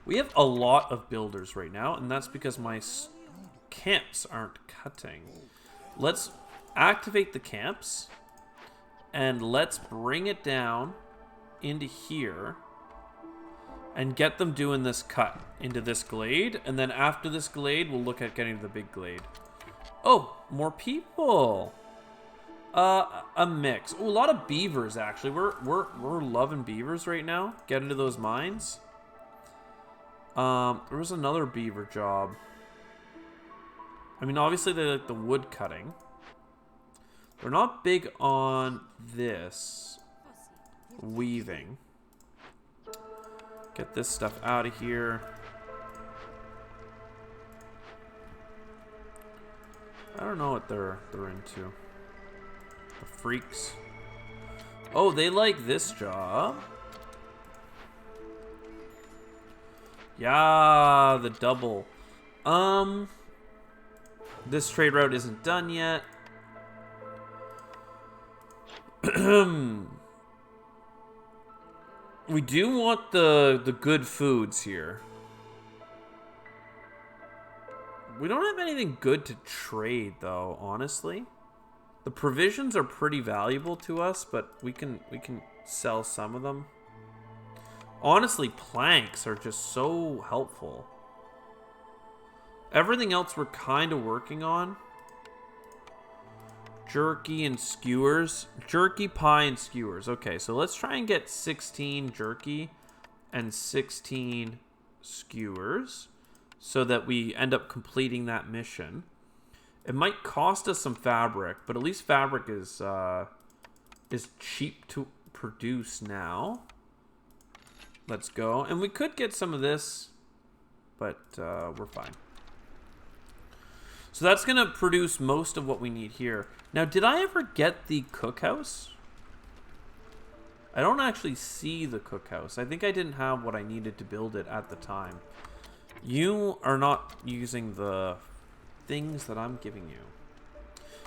We have a lot of builders right now, and that's because my camps aren't cutting. Let's activate the camps, and let's bring it down into here and get them doing this cut into this glade, and then after this glade, we'll look at getting to the big glade. Oh, more people. A mix. Ooh, a lot of beavers, actually. We're loving beavers right now. Get into those mines. There was another beaver job. I mean, obviously they like the wood cutting. They're not big on this weaving. Get this stuff out of here. I don't know what they're into. The freaks. Oh, they like this job. Yeah, the double. This trade route isn't done yet. We do want the good foods here. We don't have anything good to trade though, honestly. The provisions are pretty valuable to us, but we can sell some of them. Honestly, planks are just so helpful. Everything else we're kind of working on. Jerky and skewers. Jerky, pie, and skewers. Okay, so let's try and get 16 jerky and 16 skewers so that we end up completing that mission. It might cost us some fabric, but at least fabric is cheap to produce now. Let's go. And we could get some of this, but we're fine. So that's going to produce most of what we need here. Now, did I ever get the cookhouse? I don't actually see the cookhouse. I think I didn't have what I needed to build it at the time. You are not using the things that I'm giving you.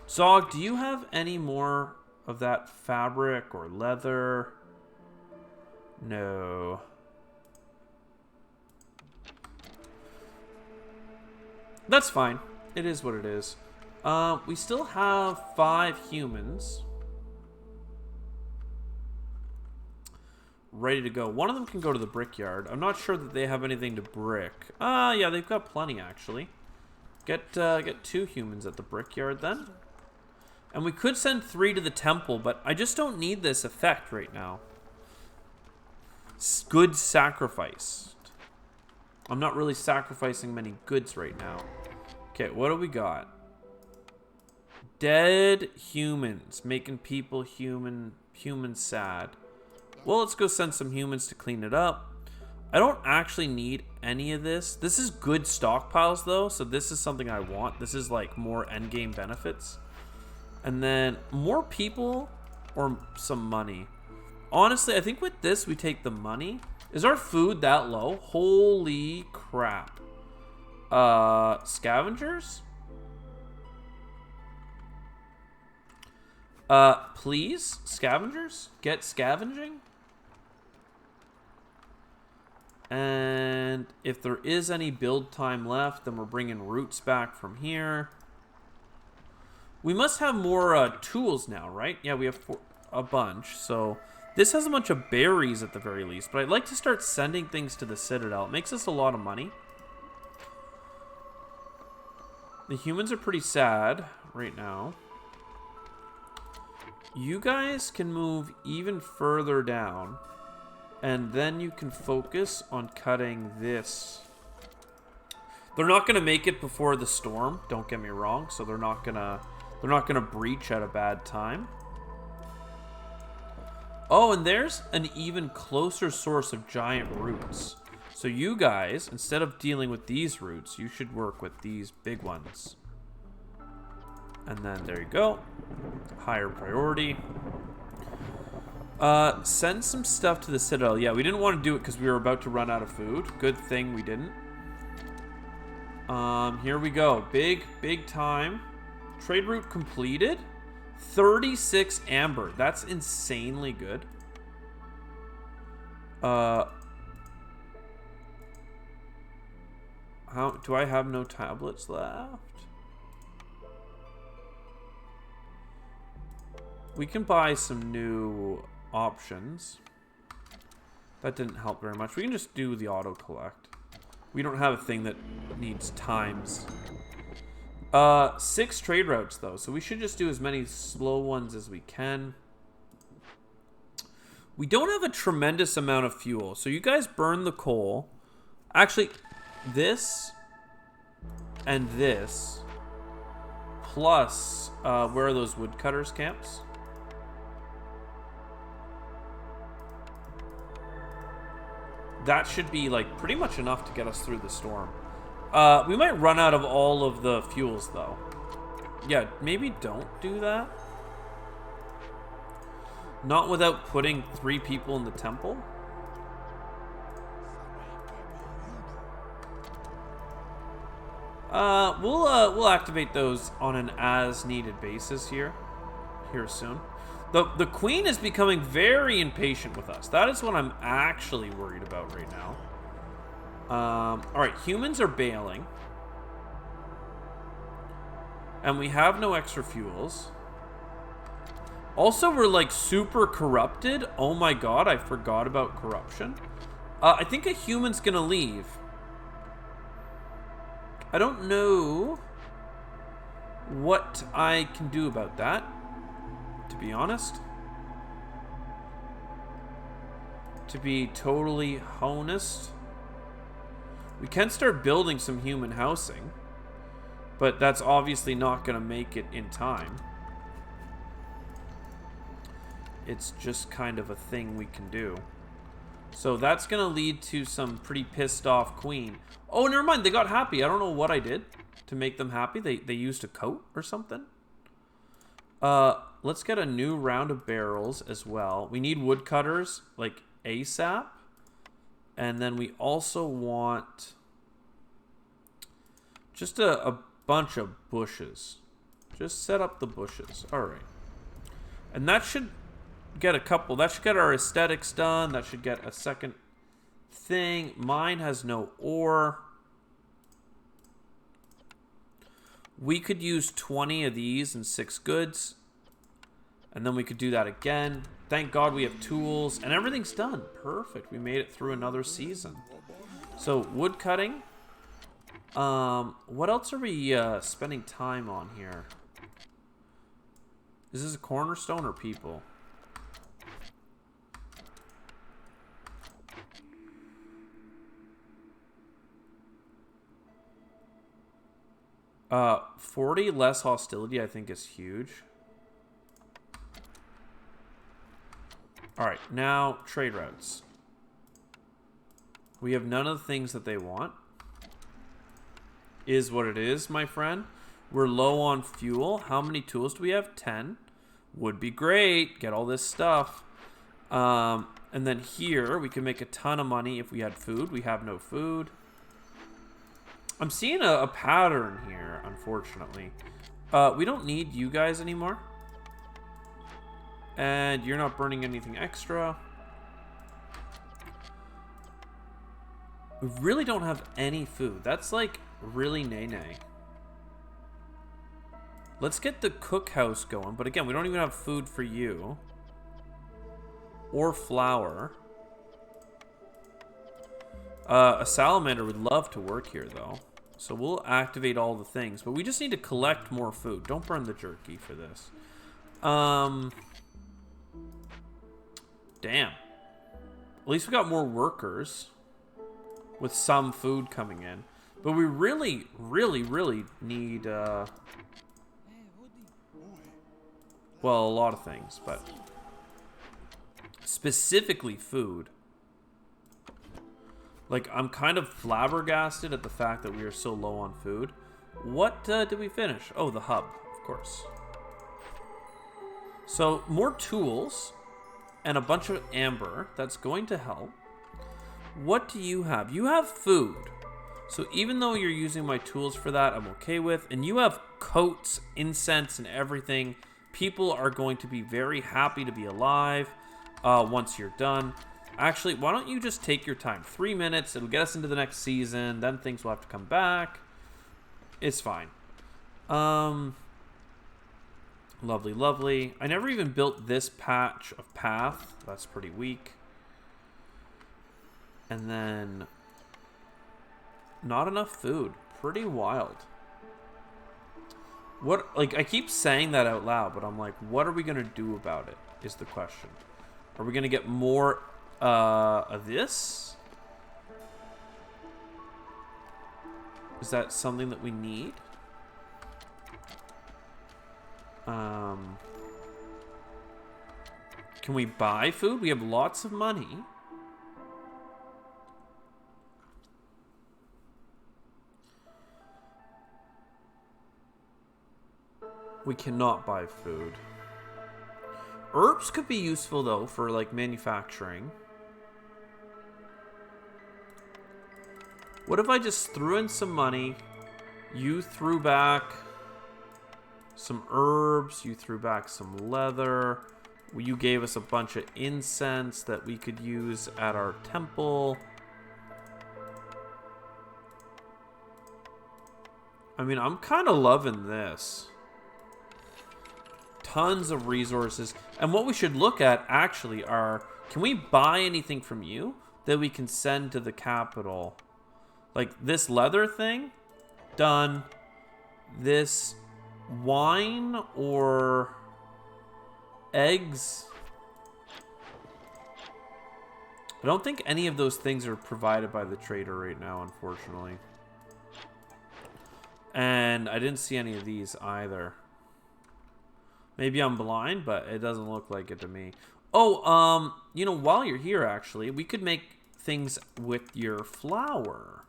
Zog, do you have any more of that fabric or leather? No. That's fine. It is what it is. We still have 5 humans ready to go. One of them can go to the brickyard. I'm not sure that they have anything to brick. Yeah, they've got plenty, actually. Get 2 humans at the brickyard, then. And we could send 3 to the temple, but I just don't need this effect right now. Good sacrifice. I'm not really sacrificing many goods right now. Okay, what do we got? Dead humans. Making people human sad. Well, let's go send some humans to clean it up. I don't actually need any of this. This is good stockpiles, though, so this is something I want. This is, like, more endgame benefits. And then more people or some money. Honestly, I think with this, we take the money. Is our food that low? Holy crap. Scavengers? Please? Scavengers? Get scavenging? And if there is any build time left, then we're bringing roots back from here. We must have more tools now, right? Yeah, we have a bunch. So this has a bunch of berries at the very least. But I'd like to start sending things to the Citadel. It makes us a lot of money. The humans are pretty sad right now. You guys can move even further down. And then you can focus on cutting this. They're not going to make it before the storm, don't get me wrong. So they're not going to breach at a bad time. Oh, and there's an even closer source of giant roots. So you guys, instead of dealing with these roots, you should work with these big ones. And then there you go. Higher priority. Send some stuff to the Citadel. Yeah, we didn't want to do it because we were about to run out of food. Good thing we didn't. Here we go. Big time. Trade route completed. 36 amber. That's insanely good. How do I have no tablets left? We can buy some new options. That didn't help very much. We can just do the auto collect. We don't have a thing that needs times. 6 trade routes though, so we should just do as many slow ones as we can. We don't have a tremendous amount of fuel, so you guys burn the coal. Actually, this and this plus where are those woodcutters camps? That should be like pretty much enough to get us through the storm. We might run out of all of the fuels though. Yeah, maybe don't do that. Not without putting 3 people in the temple. We'll activate those on an as needed basis here soon. The queen is becoming very impatient with us. That is what I'm actually worried about right now. Alright, humans are bailing. And we have no extra fuels. Also, we're like super corrupted. Oh my god, I forgot about corruption. I think a human's gonna leave. I don't know what I can do about that, to be honest. To be totally honest. We can start building some human housing, but that's obviously not going to make it in time. It's just kind of a thing we can do. So that's going to lead to some pretty pissed off queen. Oh, never mind. They got happy. I don't know what I did to make them happy. They used a coat or something. Let's get a new round of barrels as well. We need woodcutters, like ASAP. And then we also want just a bunch of bushes. Just set up the bushes. All right. And that should get a couple. That should get our aesthetics done. That should get a second thing. Mine has no ore. We could use 20 of these and 6 goods. And then we could do that again. Thank God we have tools. And everything's done. Perfect. We made it through another season. So, wood cutting. What else are we spending time on here? Is this a cornerstone or people? Uh, 40 less hostility I think is huge. Alright, now trade routes. We have none of the things that they want. Is what it is, my friend. We're low on fuel. How many tools do we have? 10. Would be great. Get all this stuff. And then here, we can make a ton of money if we had food. We have no food. I'm seeing a pattern here, unfortunately. We don't need you guys anymore. And you're not burning anything extra. We really don't have any food. That's like really nay-nay. Let's get the cookhouse going. But again, we don't even have food for you. Or flour. A salamander would love to work here, though. So we'll activate all the things. But we just need to collect more food. Don't burn the jerky for this. Damn. At least we got more workers. With some food coming in. But we really, really, really need... well, a lot of things, but... specifically food. Like, I'm kind of flabbergasted at the fact that we are so low on food. What did we finish? Oh, the hub, of course. So, more tools and a bunch of amber. That's going to help. What do you have? You have food. So even though you're using my tools for that, I'm okay with. And you have coats, incense, and everything. People are going to be very happy to be alive once you're done. Actually, why don't you just take your time? 3 minutes. It'll get us into the next season. Then things will have to come back. It's fine. Lovely, lovely. I never even built this patch of path. That's pretty weak. And then... not enough food. Pretty wild. What, like, I keep saying that out loud, but I'm like, what are we going to do about it, is the question. Are we going to get more, of this? Is that something that we need? Can we buy food? We have lots of money. We cannot buy food. Herbs could be useful, though, for, like, manufacturing. What if I just threw in some money? You threw back some herbs. You threw back some leather. You gave us a bunch of incense that we could use at our temple. I mean, I'm kind of loving this. Tons of resources. And what we should look at, actually, are... can we buy anything from you that we can send to the capital? Like, this leather thing? Done. This wine or eggs? I don't think any of those things are provided by the trader right now, unfortunately. And I didn't see any of these either. Maybe I'm blind, but it doesn't look like it to me. Oh, you know, while you're here, actually, we could make things with your flour.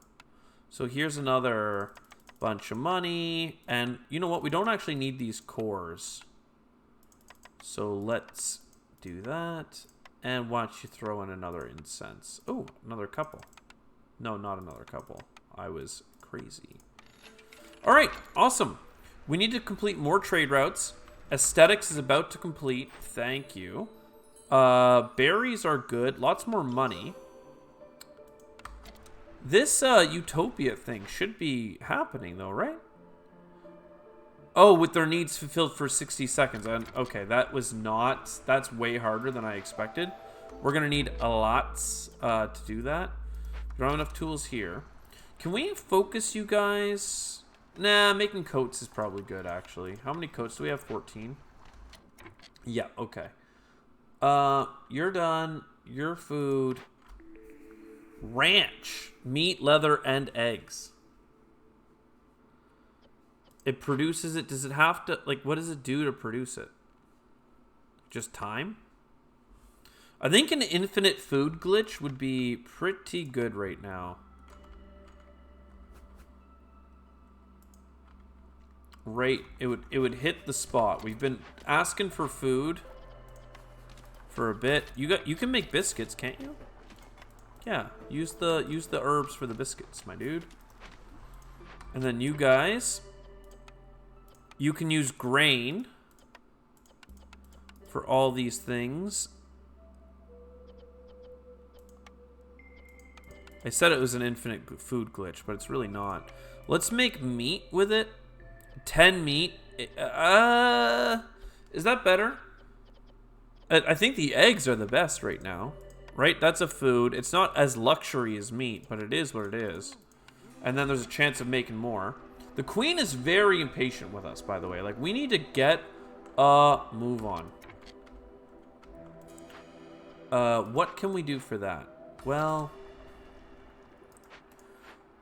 So here's another bunch of money. And you know what? We don't actually need these cores. So let's do that. And why don't you throw in another incense? Oh, another couple. No, not another couple. I was crazy. All right, awesome. We need to complete more trade routes. Aesthetics is about to complete. Thank you. Berries are good. Lots more money. This Utopia thing should be happening, though, right? Oh, with their needs fulfilled for 60 seconds. Okay, that was not... That's way harder than I expected. We're going to need a lot to do that. We don't have enough tools here. Can we focus you guys? Nah, making coats is probably good, actually. How many coats do we have? 14? Yeah, okay. You're done. Your food. Ranch. Meat, leather, and eggs. It produces it. Does it have to... Like, what does it do to produce it? Just time? I think an infinite food glitch would be pretty good right now. Right, it would hit the spot. We've been asking for food for a bit. You can make biscuits, can't you? Yeah, use the herbs for the biscuits, my dude. And then you guys, you can use grain for all these things. I said it was an infinite food glitch, but it's really not. Let's make meat with it. 10 meat. Is that better? I think the eggs are the best right now. Right? That's a food. It's not as luxury as meat, but it is what it is. And then there's a chance of making more. The queen is very impatient with us, by the way. Like, we need to get a move on. What can we do for that? Well,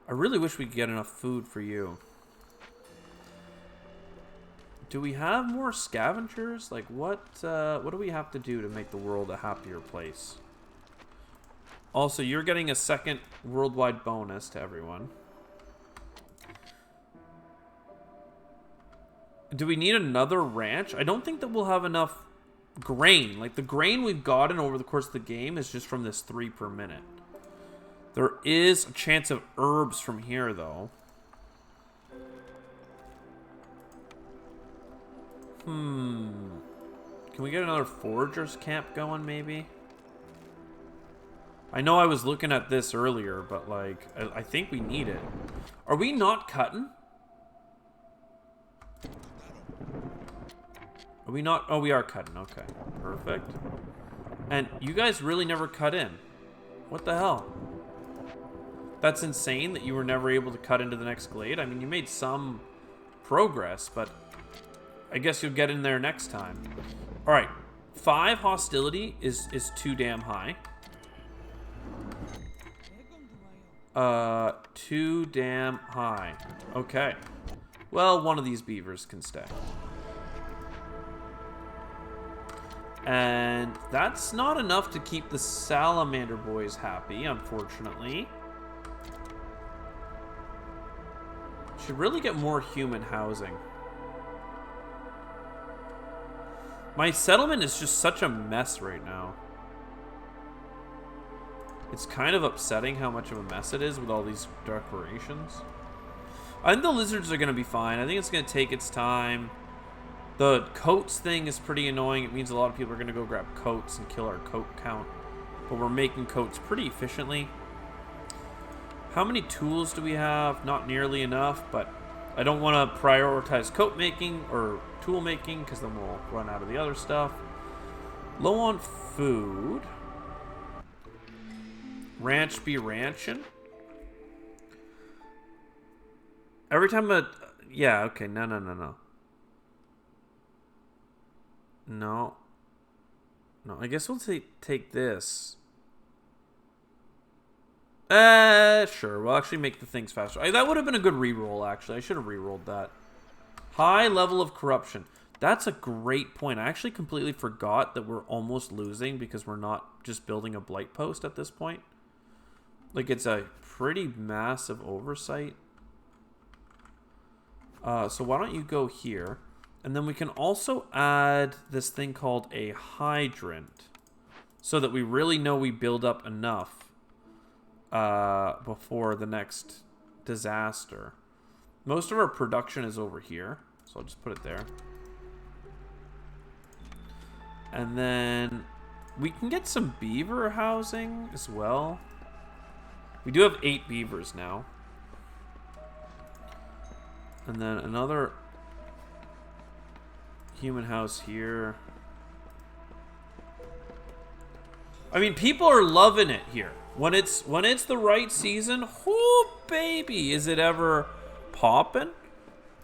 I really wish we could get enough food for you. Do we have more scavengers? Like, what do we have to do to make the world a happier place? Also, you're getting a second worldwide bonus to everyone. Do we need another ranch? I don't think that we'll have enough grain. Like, the grain we've gotten over the course of the game is just from this 3 per minute. There is a chance of herbs from here, though. Can we get another forager's camp going, maybe? I know I was looking at this earlier, but, like, I think we need it. Are we not cutting? Are we not? Oh, we are cutting. Okay. Perfect. And you guys really never cut in. What the hell? That's insane that you were never able to cut into the next glade. I mean, you made some progress, but I guess you'll get in there next time. All right. 5 hostility is too damn high. Too damn high. Okay. Well, one of these beavers can stay. And that's not enough to keep the salamander boys happy, unfortunately. Should really get more human housing. My settlement is just such a mess right now. It's kind of upsetting how much of a mess it is with all these decorations. I think the lizards are going to be fine. I think it's going to take its time. The coats thing is pretty annoying. It means a lot of people are going to go grab coats and kill our coat count. But we're making coats pretty efficiently. How many tools do we have? Not nearly enough, but I don't want to prioritize coat making or tool making because then we'll run out of the other stuff. Low on food. Ranch be ranchin'. Every time yeah, okay, no. No, I guess we'll take this. Sure. We'll actually make the things faster. That would have been a good reroll, actually. I should have rerolled that. High level of corruption. That's a great point. I actually completely forgot that we're almost losing because we're not just building a blight post at this point. Like, it's a pretty massive oversight. So why don't you go here? And then we can also add this thing called a hydrant so that we really know we build up enough before the next disaster. Most of our production is over here. So I'll just put it there. And then we can get some beaver housing as well. We do have 8 beavers now. And then another human house here. I mean, people are loving it here. When it's the right season, whoo baby, is it ever poppin'?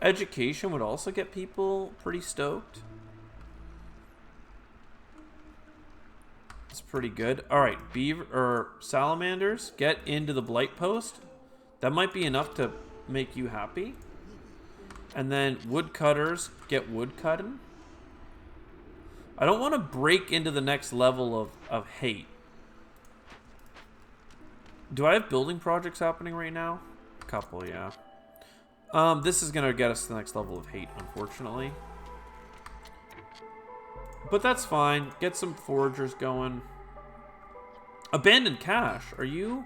Education would also get people pretty stoked. It's pretty good. All right, beaver or salamanders, get into the blight post. That might be enough to make you happy. And then woodcutters, get wood cutting. I don't want to break into the next level of hate. Do I have building projects happening right now? A couple, yeah. This is going to get us to the next level of hate, unfortunately. But that's fine. Get some foragers going. Abandoned cache. Are you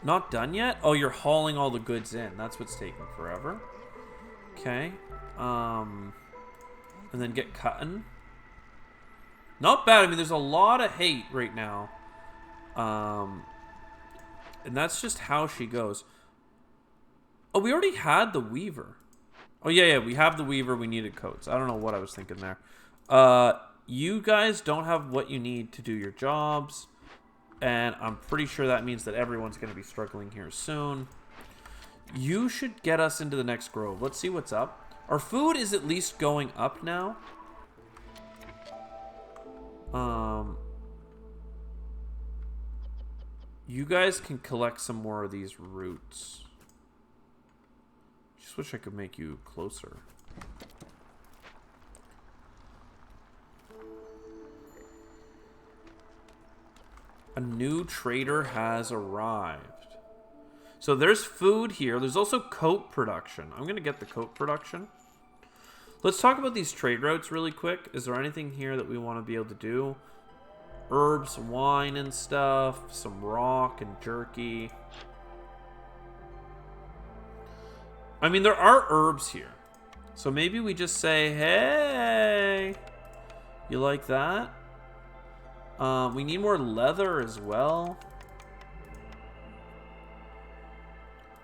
not done yet? Oh, you're hauling all the goods in. That's what's taking forever. Okay. And then get cutting. Not bad. I mean, there's a lot of hate right now. And that's just how she goes. Oh, we already had the weaver. Oh, yeah, we have the weaver. We needed coats. I don't know what I was thinking there. You guys don't have what you need to do your jobs. And I'm pretty sure that means that everyone's going to be struggling here soon. You should get us into the next grove. Let's see what's up. Our food is at least going up now. You guys can collect some more of these roots. Just wish I could make you closer. A new trader has arrived. So there's food here. There's also coat production. I'm going to get the coat production. Let's talk about these trade routes really quick. Is there anything here that we want to be able to do? Herbs, wine and stuff. Some rock and jerky. I mean, there are herbs here. So maybe we just say, hey, you like that? We need more leather as well.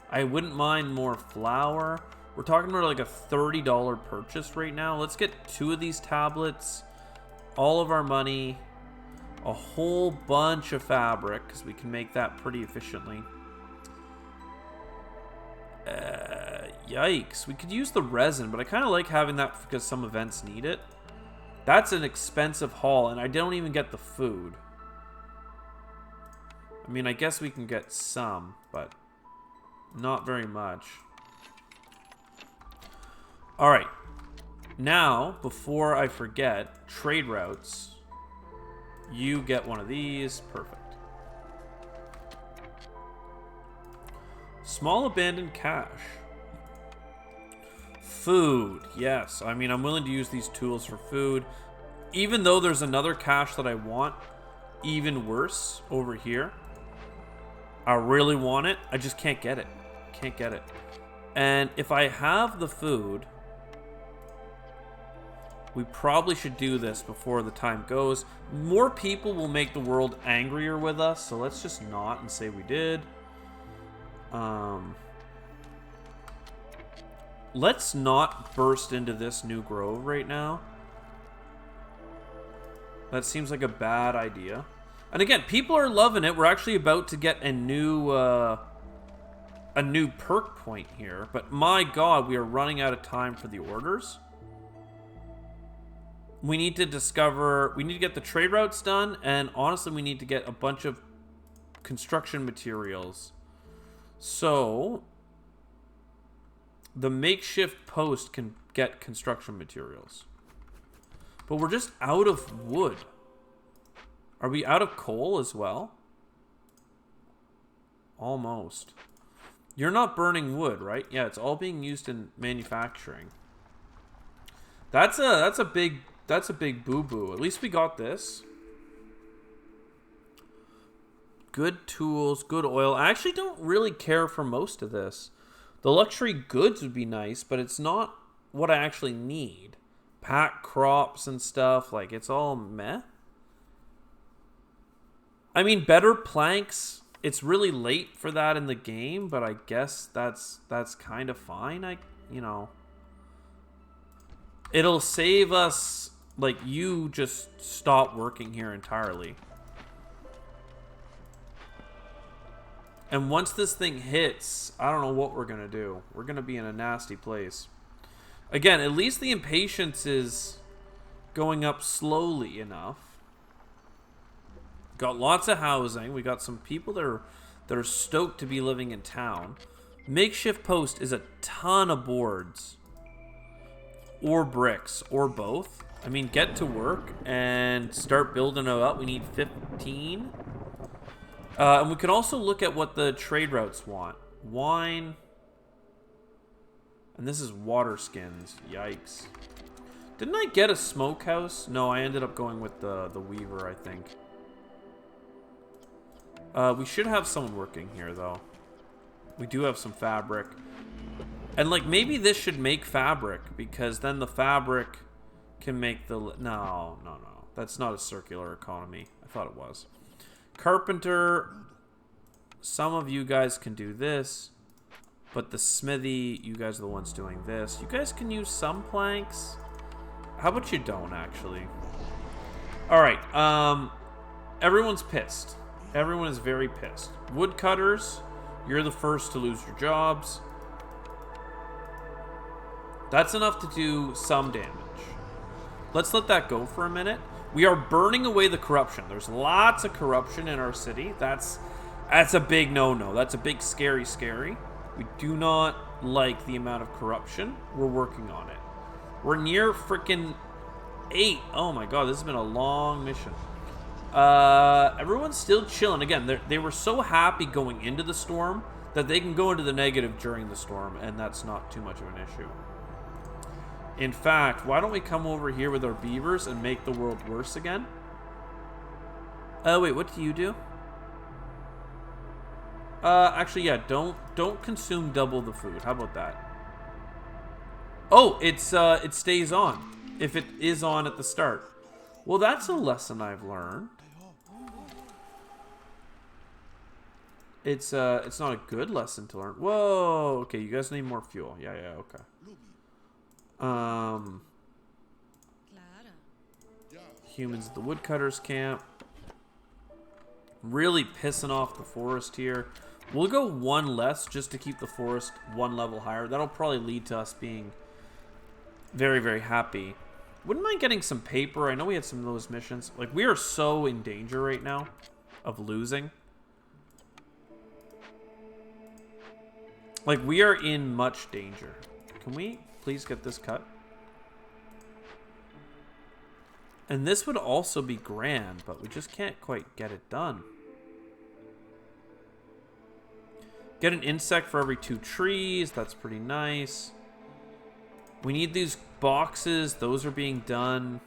I wouldn't mind more flour. We're talking about like a $30 purchase right now. Let's get 2 of these tablets, all of our money, a whole bunch of fabric, because we can make that pretty efficiently. Yikes. We could use the resin, but I kind of like having that because some events need it. That's an expensive haul, and I don't even get the food. I mean, I guess we can get some, but not very much. Alright. Now, before I forget, trade routes. You get one of these. Perfect. Small abandoned cache. Food. Yes. I mean, I'm willing to use these tools for food. Even though there's another cache that I want even worse over here. I really want it. I just can't get it. Can't get it. And if I have the food, we probably should do this before the time goes. More people will make the world angrier with us, so let's just not and say we did. Let's not burst into this new grove right now. That seems like a bad idea. And again, people are loving it. We're actually about to get a new perk point here. But my god, we are running out of time for the orders. We need to get the trade routes done. And honestly, we need to get a bunch of construction materials. So the makeshift post can get construction materials. But we're just out of wood. Are we out of coal as well? Almost. You're not burning wood, right? Yeah, it's all being used in manufacturing. That's a big boo-boo. At least we got this. Good tools, good oil. I actually don't really care for most of this. The luxury goods would be nice, but it's not what I actually need. Pack crops and stuff, like, it's all meh. I mean, better planks. It's really late for that in the game, but I guess that's kind of fine. You know, it'll save us. Like, you just stop working here entirely. And once this thing hits, I don't know what we're gonna do. We're gonna be in a nasty place. Again, at least the impatience is going up slowly enough. Got lots of housing. We got some people that are stoked to be living in town. Makeshift post is a ton of boards. Or bricks. Or both. I mean, get to work and start building it up. We need 15. And we can also look at what the trade routes want. Wine. And this is water skins. Yikes. Didn't I get a smokehouse? No, I ended up going with the weaver, I think. We should have someone working here, though. We do have some fabric. And, like, maybe this should make fabric, because then the fabric can make the... No. That's not a circular economy. I thought it was. Carpenter. Some of you guys can do this. But the smithy, you guys are the ones doing this. You guys can use some planks. How about you don't, actually? Alright, everyone's pissed. Everyone is very pissed. Woodcutters, you're the first to lose your jobs. That's enough to do some damage. Let's let that go for a minute. We are burning away the corruption. There's lots of corruption in our city. That's a big no-no. That's a big scary. We do not like the amount of corruption. We're working on it. We're near freaking 8. Oh my god, this has been a long mission. Everyone's still chilling. Again, they were so happy going into the storm that they can go into the negative during the storm, and that's not too much of an issue. In fact, why don't we come over here with our beavers and make the world worse again? Oh, wait, what do you do? Actually, yeah, don't consume double the food. How about that? Oh, it stays on if it is on at the start. Well, that's a lesson I've learned. It's not a good lesson to learn. Whoa, okay, you guys need more fuel. Yeah, okay. Humans at the woodcutters camp. Really pissing off the forest here. We'll go one less just to keep the forest one level higher. That'll probably lead to us being very, very happy. Wouldn't mind getting some paper. I know we had some of those missions. Like, we are so in danger right now of losing. Like, we are in much danger. Can we please get this cut? And this would also be grand, but we just can't quite get it done. Get an insect for every 2 trees. That's pretty nice. We need these boxes. Those are being done.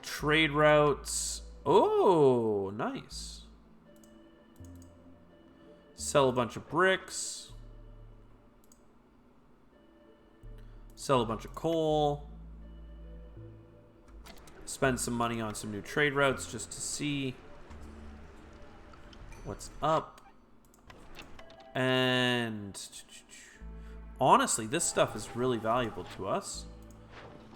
Trade routes. Oh, nice. Sell a bunch of bricks. Sell a bunch of coal. Spend some money on some new trade routes just to see what's up. And honestly, this stuff is really valuable to us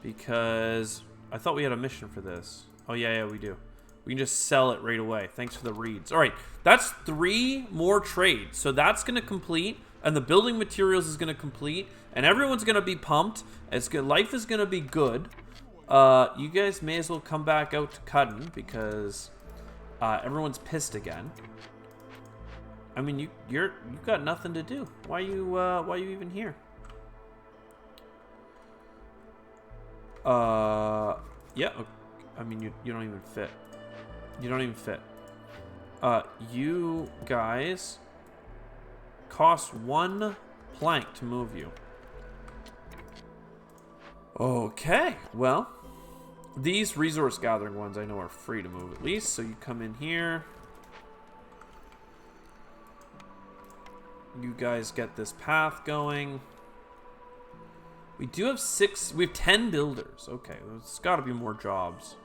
because I thought we had a mission for this. Oh, yeah, we do. We can just sell it right away. Thanks for the reeds. All right, that's 3 more trades. So that's going to complete, and the building materials is going to complete, and everyone's going to be pumped. It's good. Life is going to be good. You guys may as well come back out to Cudden because everyone's pissed again. I mean, you've got nothing to do. Why are you even here? Yeah. I mean, you don't even fit. You don't even fit. You guys cost 1 plank to move you. Okay, well, these resource gathering ones I know are free to move at least, so you come in here. You guys get this path going. We do have 6. We have 10 builders. Okay, there's got to be more jobs.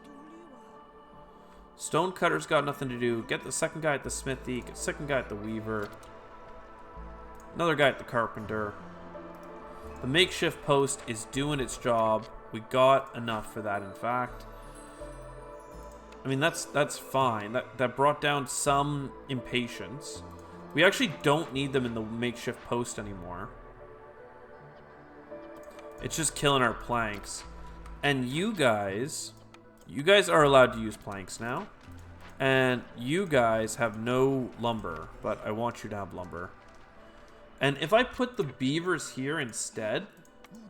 Stonecutter's got nothing to do. Get the second guy at the smithy. Get the second guy at the weaver. Another guy at the carpenter. The makeshift post is doing its job. We got enough for that, in fact. I mean, that's fine. That brought down some impatience. We actually don't need them in the makeshift post anymore. It's just killing our planks. And you guys are allowed to use planks now. And you guys have no lumber, but I want you to have lumber. And if I put the beavers here instead,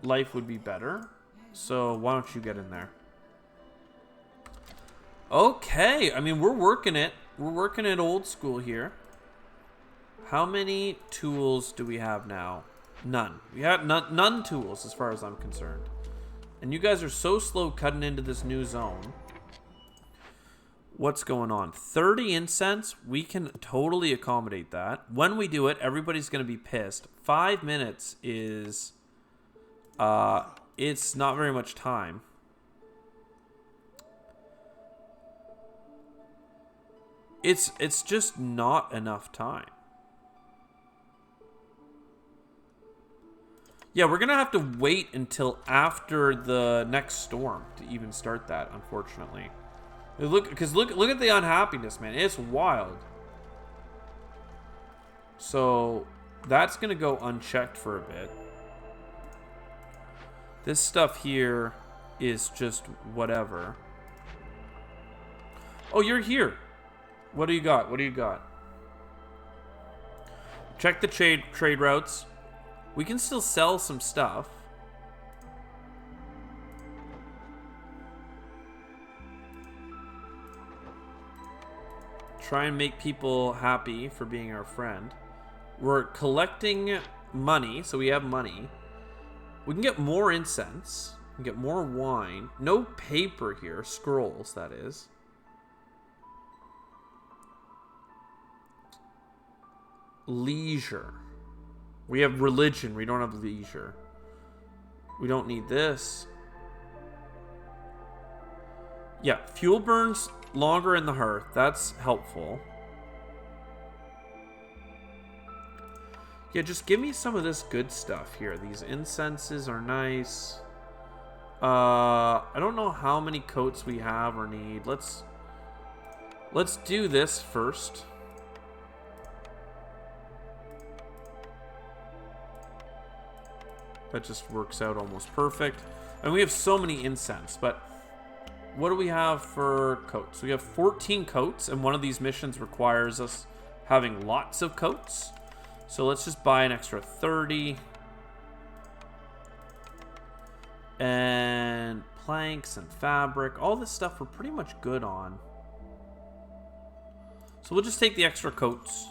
life would be better. So why don't you get in there? Okay, I mean, we're working it. We're working it old school here. How many tools do we have now? None. We have none tools as far as I'm concerned. And you guys are so slow cutting into this new zone. What's going on? 30 incense? We can totally accommodate that. When we do it, everybody's going to be pissed. 5 minutes is... it's not very much time. It's just not enough time. Yeah, we're going to have to wait until after the next storm to even start that, unfortunately. Look at the unhappiness, man. It's wild. So that's going to go unchecked for a bit. This stuff here is just whatever. Oh, you're here. What do you got? What do you got? Check the trade routes. We can still sell some stuff. Try and make people happy for being our friend. We're collecting money, so we have money. We can get more incense. We can get more wine. No paper here. Scrolls, that is. Leisure. We have religion. We don't have leisure. We don't need this. Yeah, fuel burns longer in the hearth. That's helpful. Yeah, just give me some of this good stuff here. These incenses are nice. I don't know how many coats we have or need. Let's do this first. That just works out almost perfect. And we have so many incense, but what do we have for coats? We have 14 coats, and one of these missions requires us having lots of coats. So let's just buy an extra 30. And planks and fabric. All this stuff we're pretty much good on. So we'll just take the extra coats.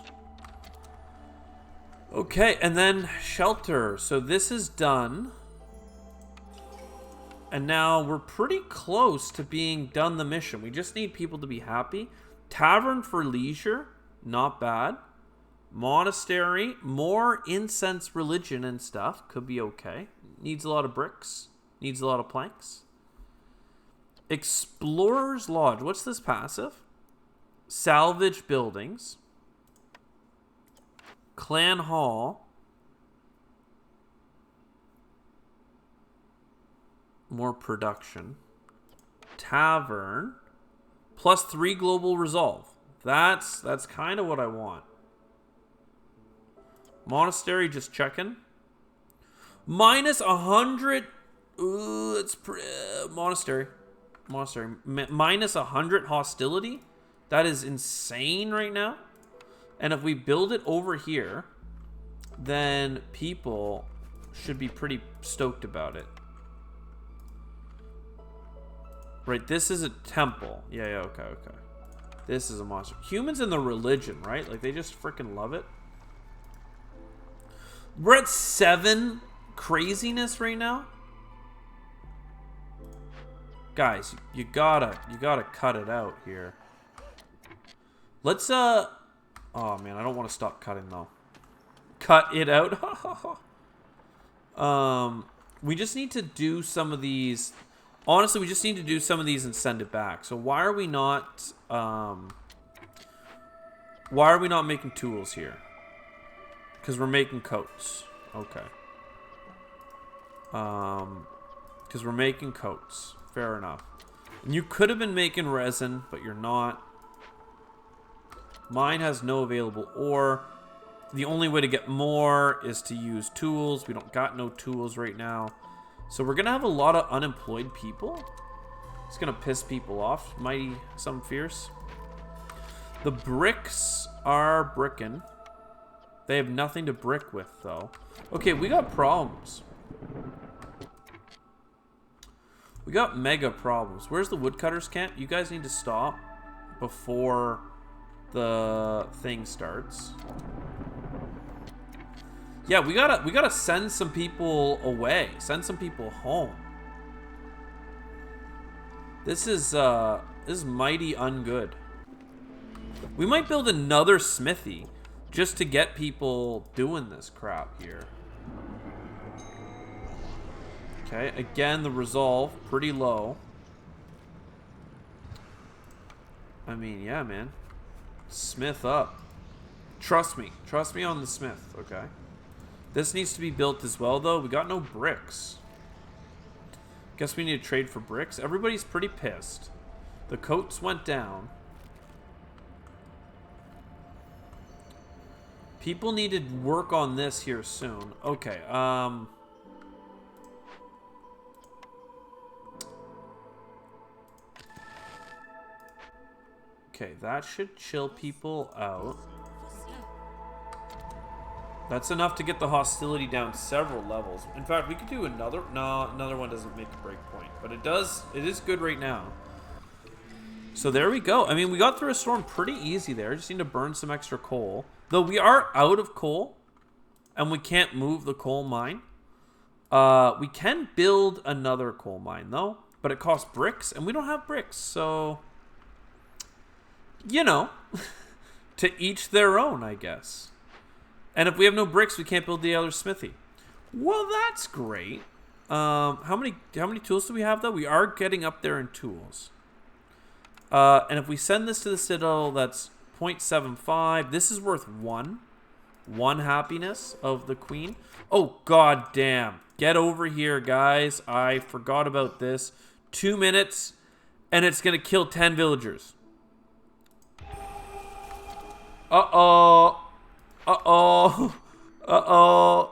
Okay, and then shelter. So this is done. And now we're pretty close to being done the mission. We just need people to be happy. Tavern for leisure. Not bad. Monastery. More incense, religion, and stuff. Could be okay. Needs a lot of bricks. Needs a lot of planks. Explorer's Lodge. What's this passive? Salvage buildings. Clan Hall. More production. Tavern. +3 global resolve. That's kind of what I want. Monastery, just checking. -100. Ooh, that's monastery. -100 hostility. That is insane right now. And if we build it over here, then people should be pretty stoked about it. Right, this is a temple. Yeah, okay. This is a monster. Humans in the religion, right? Like, they just freaking love it. We're at 7 craziness right now. Guys, you gotta cut it out here. Let's, oh man, I don't want to stop cutting, though. Cut it out. We just need to do some of these. Honestly, we just need to do some of these and send it back. So why are we not... why are we not making tools here? Because we're making coats. Okay. Because we're making coats. Fair enough. And you could have been making resin, but you're not. Mine has no available ore. The only way to get more is to use tools. We don't got no tools right now. So we're going to have a lot of unemployed people. It's going to piss people off. Mighty some fierce. The bricks are bricking. They have nothing to brick with, though. Okay, we got problems. We got mega problems. Where's the woodcutters camp? You guys need to stop before the thing starts. Yeah, we gotta send some people away. Send some people home. This is mighty ungood. We might build another smithy just to get people doing this crap here. Okay, again, the resolve pretty low. I mean, yeah, man. Smith up. Trust me on the smith, okay? This needs to be built as well, though. We got no bricks. Guess we need to trade for bricks. Everybody's pretty pissed. The coats went down. People need to work on this here soon. Okay, okay, that should chill people out. That's enough to get the hostility down several levels. In fact, we could do another. No, another one doesn't make a break point, but it does. It is good right now. So there we go. I mean, we got through a storm pretty easy there. Just need to burn some extra coal. Though we are out of coal, and we can't move the coal mine. We can build another coal mine though, but it costs bricks, and we don't have bricks, so you know, to each their own, I guess. And if we have no bricks, we can't build the other smithy. Well, that's great. How many tools do we have, though? We are getting up there in tools. And if we send this to the Citadel, that's 0.75. This is worth 1. 1 happiness of the Queen. Oh, god damn. Get over here, guys. I forgot about this. 2 minutes, and it's going to kill 10 villagers. Uh-oh. Uh-oh. Uh-oh.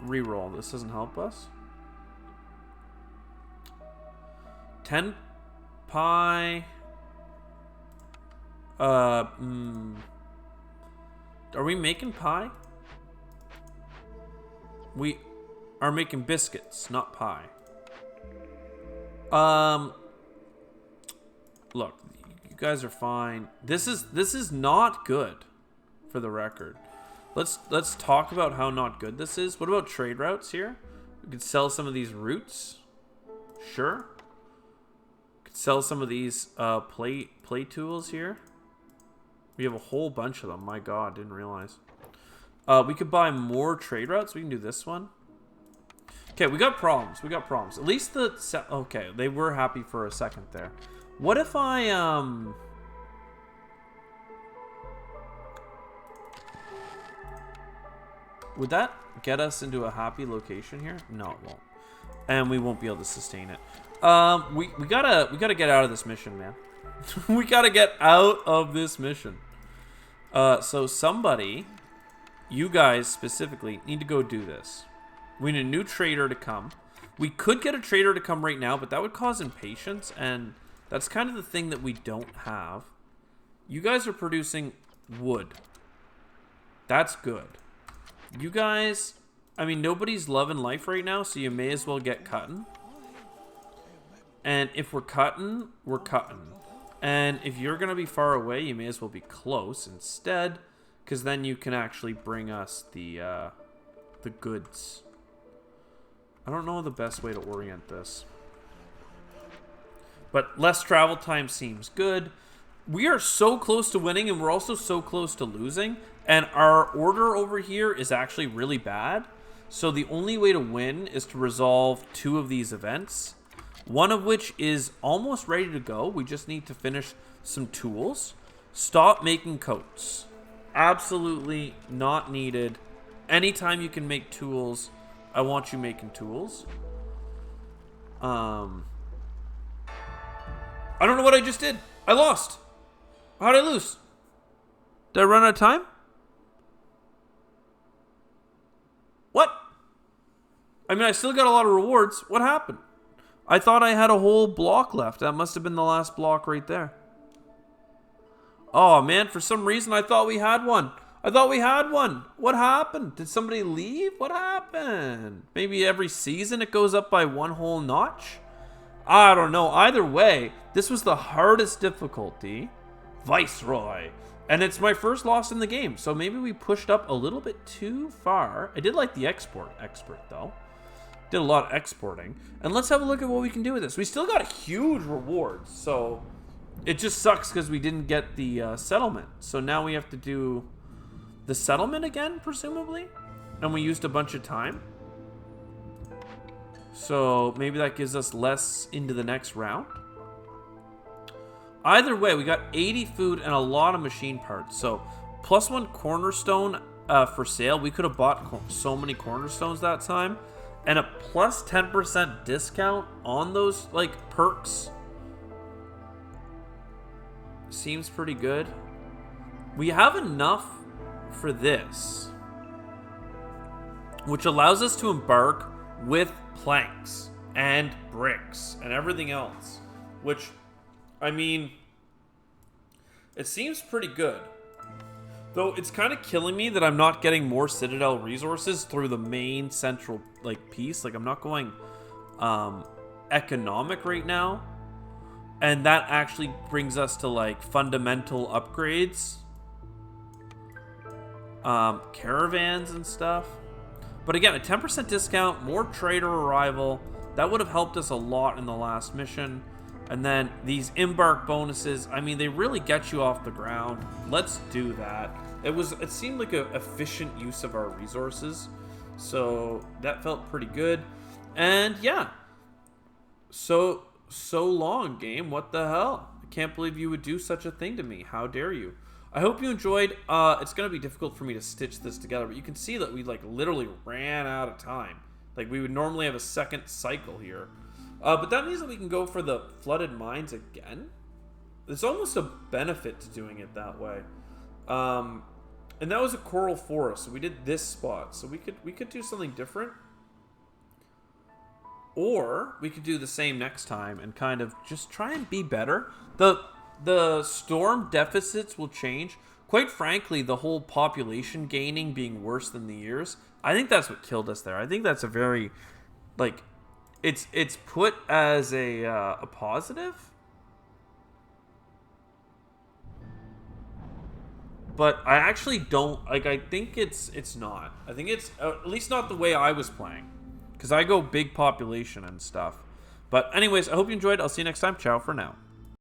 Reroll. This doesn't help us. 10 pie. Are we making pie? We are making biscuits, not pie. Look, you guys are fine. This is not good, for the record. Let's talk about how not good this is. What about trade routes here? We could sell some of these roots. Sure. Could sell some of these play tools here. We have a whole bunch of them. My god, didn't realize. We could buy more trade routes. We can do this one. Okay, we got problems. We got problems. At least the... Okay, they were happy for a second there. What if I, would that get us into a happy location here? No, it won't. And we won't be able to sustain it. We gotta get out of this mission, man. We gotta get out of this mission. So somebody, you guys specifically, need to go do this. We need a new trader to come. We could get a trader to come right now, but that would cause impatience, and that's kind of the thing that we don't have. You guys are producing wood. That's good. You guys, I mean, nobody's loving life right now, so you may as well get cutting. And if we're cutting, we're cutting. And if you're going to be far away, you may as well be close instead, because then you can actually bring us the goods. I don't know the best way to orient this. But less travel time seems good. We are so close to winning, and we're also so close to losing. And our order over here is actually really bad. So the only way to win is to resolve 2 of these events. One of which is almost ready to go. We just need to finish some tools. Stop making coats. Absolutely not needed. Anytime you can make tools, I want you making tools. I don't know what I just did. I lost. How'd I lose? Did I run out of time? What? I mean, I still got a lot of rewards. What happened? I thought I had a whole block left. That must have been the last block right there. Oh, man, for some reason I thought we had one. What happened? Did somebody leave? What happened? Maybe every season it goes up by 1 whole notch? I don't know. Either way, this was the hardest difficulty. Viceroy. And it's my first loss in the game, so maybe we pushed up a little bit too far. I did like the expert, though. Did a lot of exporting. And let's have a look at what we can do with this. We still got huge rewards, so it just sucks because we didn't get the settlement. So now we have to do the settlement again, presumably. And we used a bunch of time. So maybe that gives us less into the next round. Either way, we got 80 food and a lot of machine parts. So +1 cornerstone for sale. We could have bought so many cornerstones that time. And a plus 10% discount on those, like, perks. Seems pretty good. We have enough for this, which allows us to embark with planks and bricks and everything else, which, I mean, it seems pretty good. Though it's kind of killing me that I'm not getting more Citadel resources through the main central, like, piece. Like, I'm not going economic right now. And that actually brings us to, like, fundamental upgrades. Caravans and stuff. But again, a 10% discount, more trader arrival. That would have helped us a lot in the last mission. And then these embark bonuses, I mean, they really get you off the ground. Let's do that. It seemed like an efficient use of our resources. So that felt pretty good. And yeah. So long, game. What the hell? I can't believe you would do such a thing to me. How dare you? I hope you enjoyed. It's going to be difficult for me to stitch this together, but you can see that we, like, literally ran out of time. Like, we would normally have a second cycle here. But that means that we can go for the flooded mines again. There's almost a benefit to doing it that way. And that was a coral forest, so we did this spot. So we could do something different. Or we could do the same next time and kind of just try and be better. The storm deficits will change. Quite frankly, the whole population gaining being worse than the years, I think that's what killed us there. I think that's a very, like, it's put as a positive, but I actually don't, like, I think it's not. I think it's at least not the way I was playing, because I go big population and stuff. But anyways, I hope you enjoyed. I'll see you next time. Ciao for now.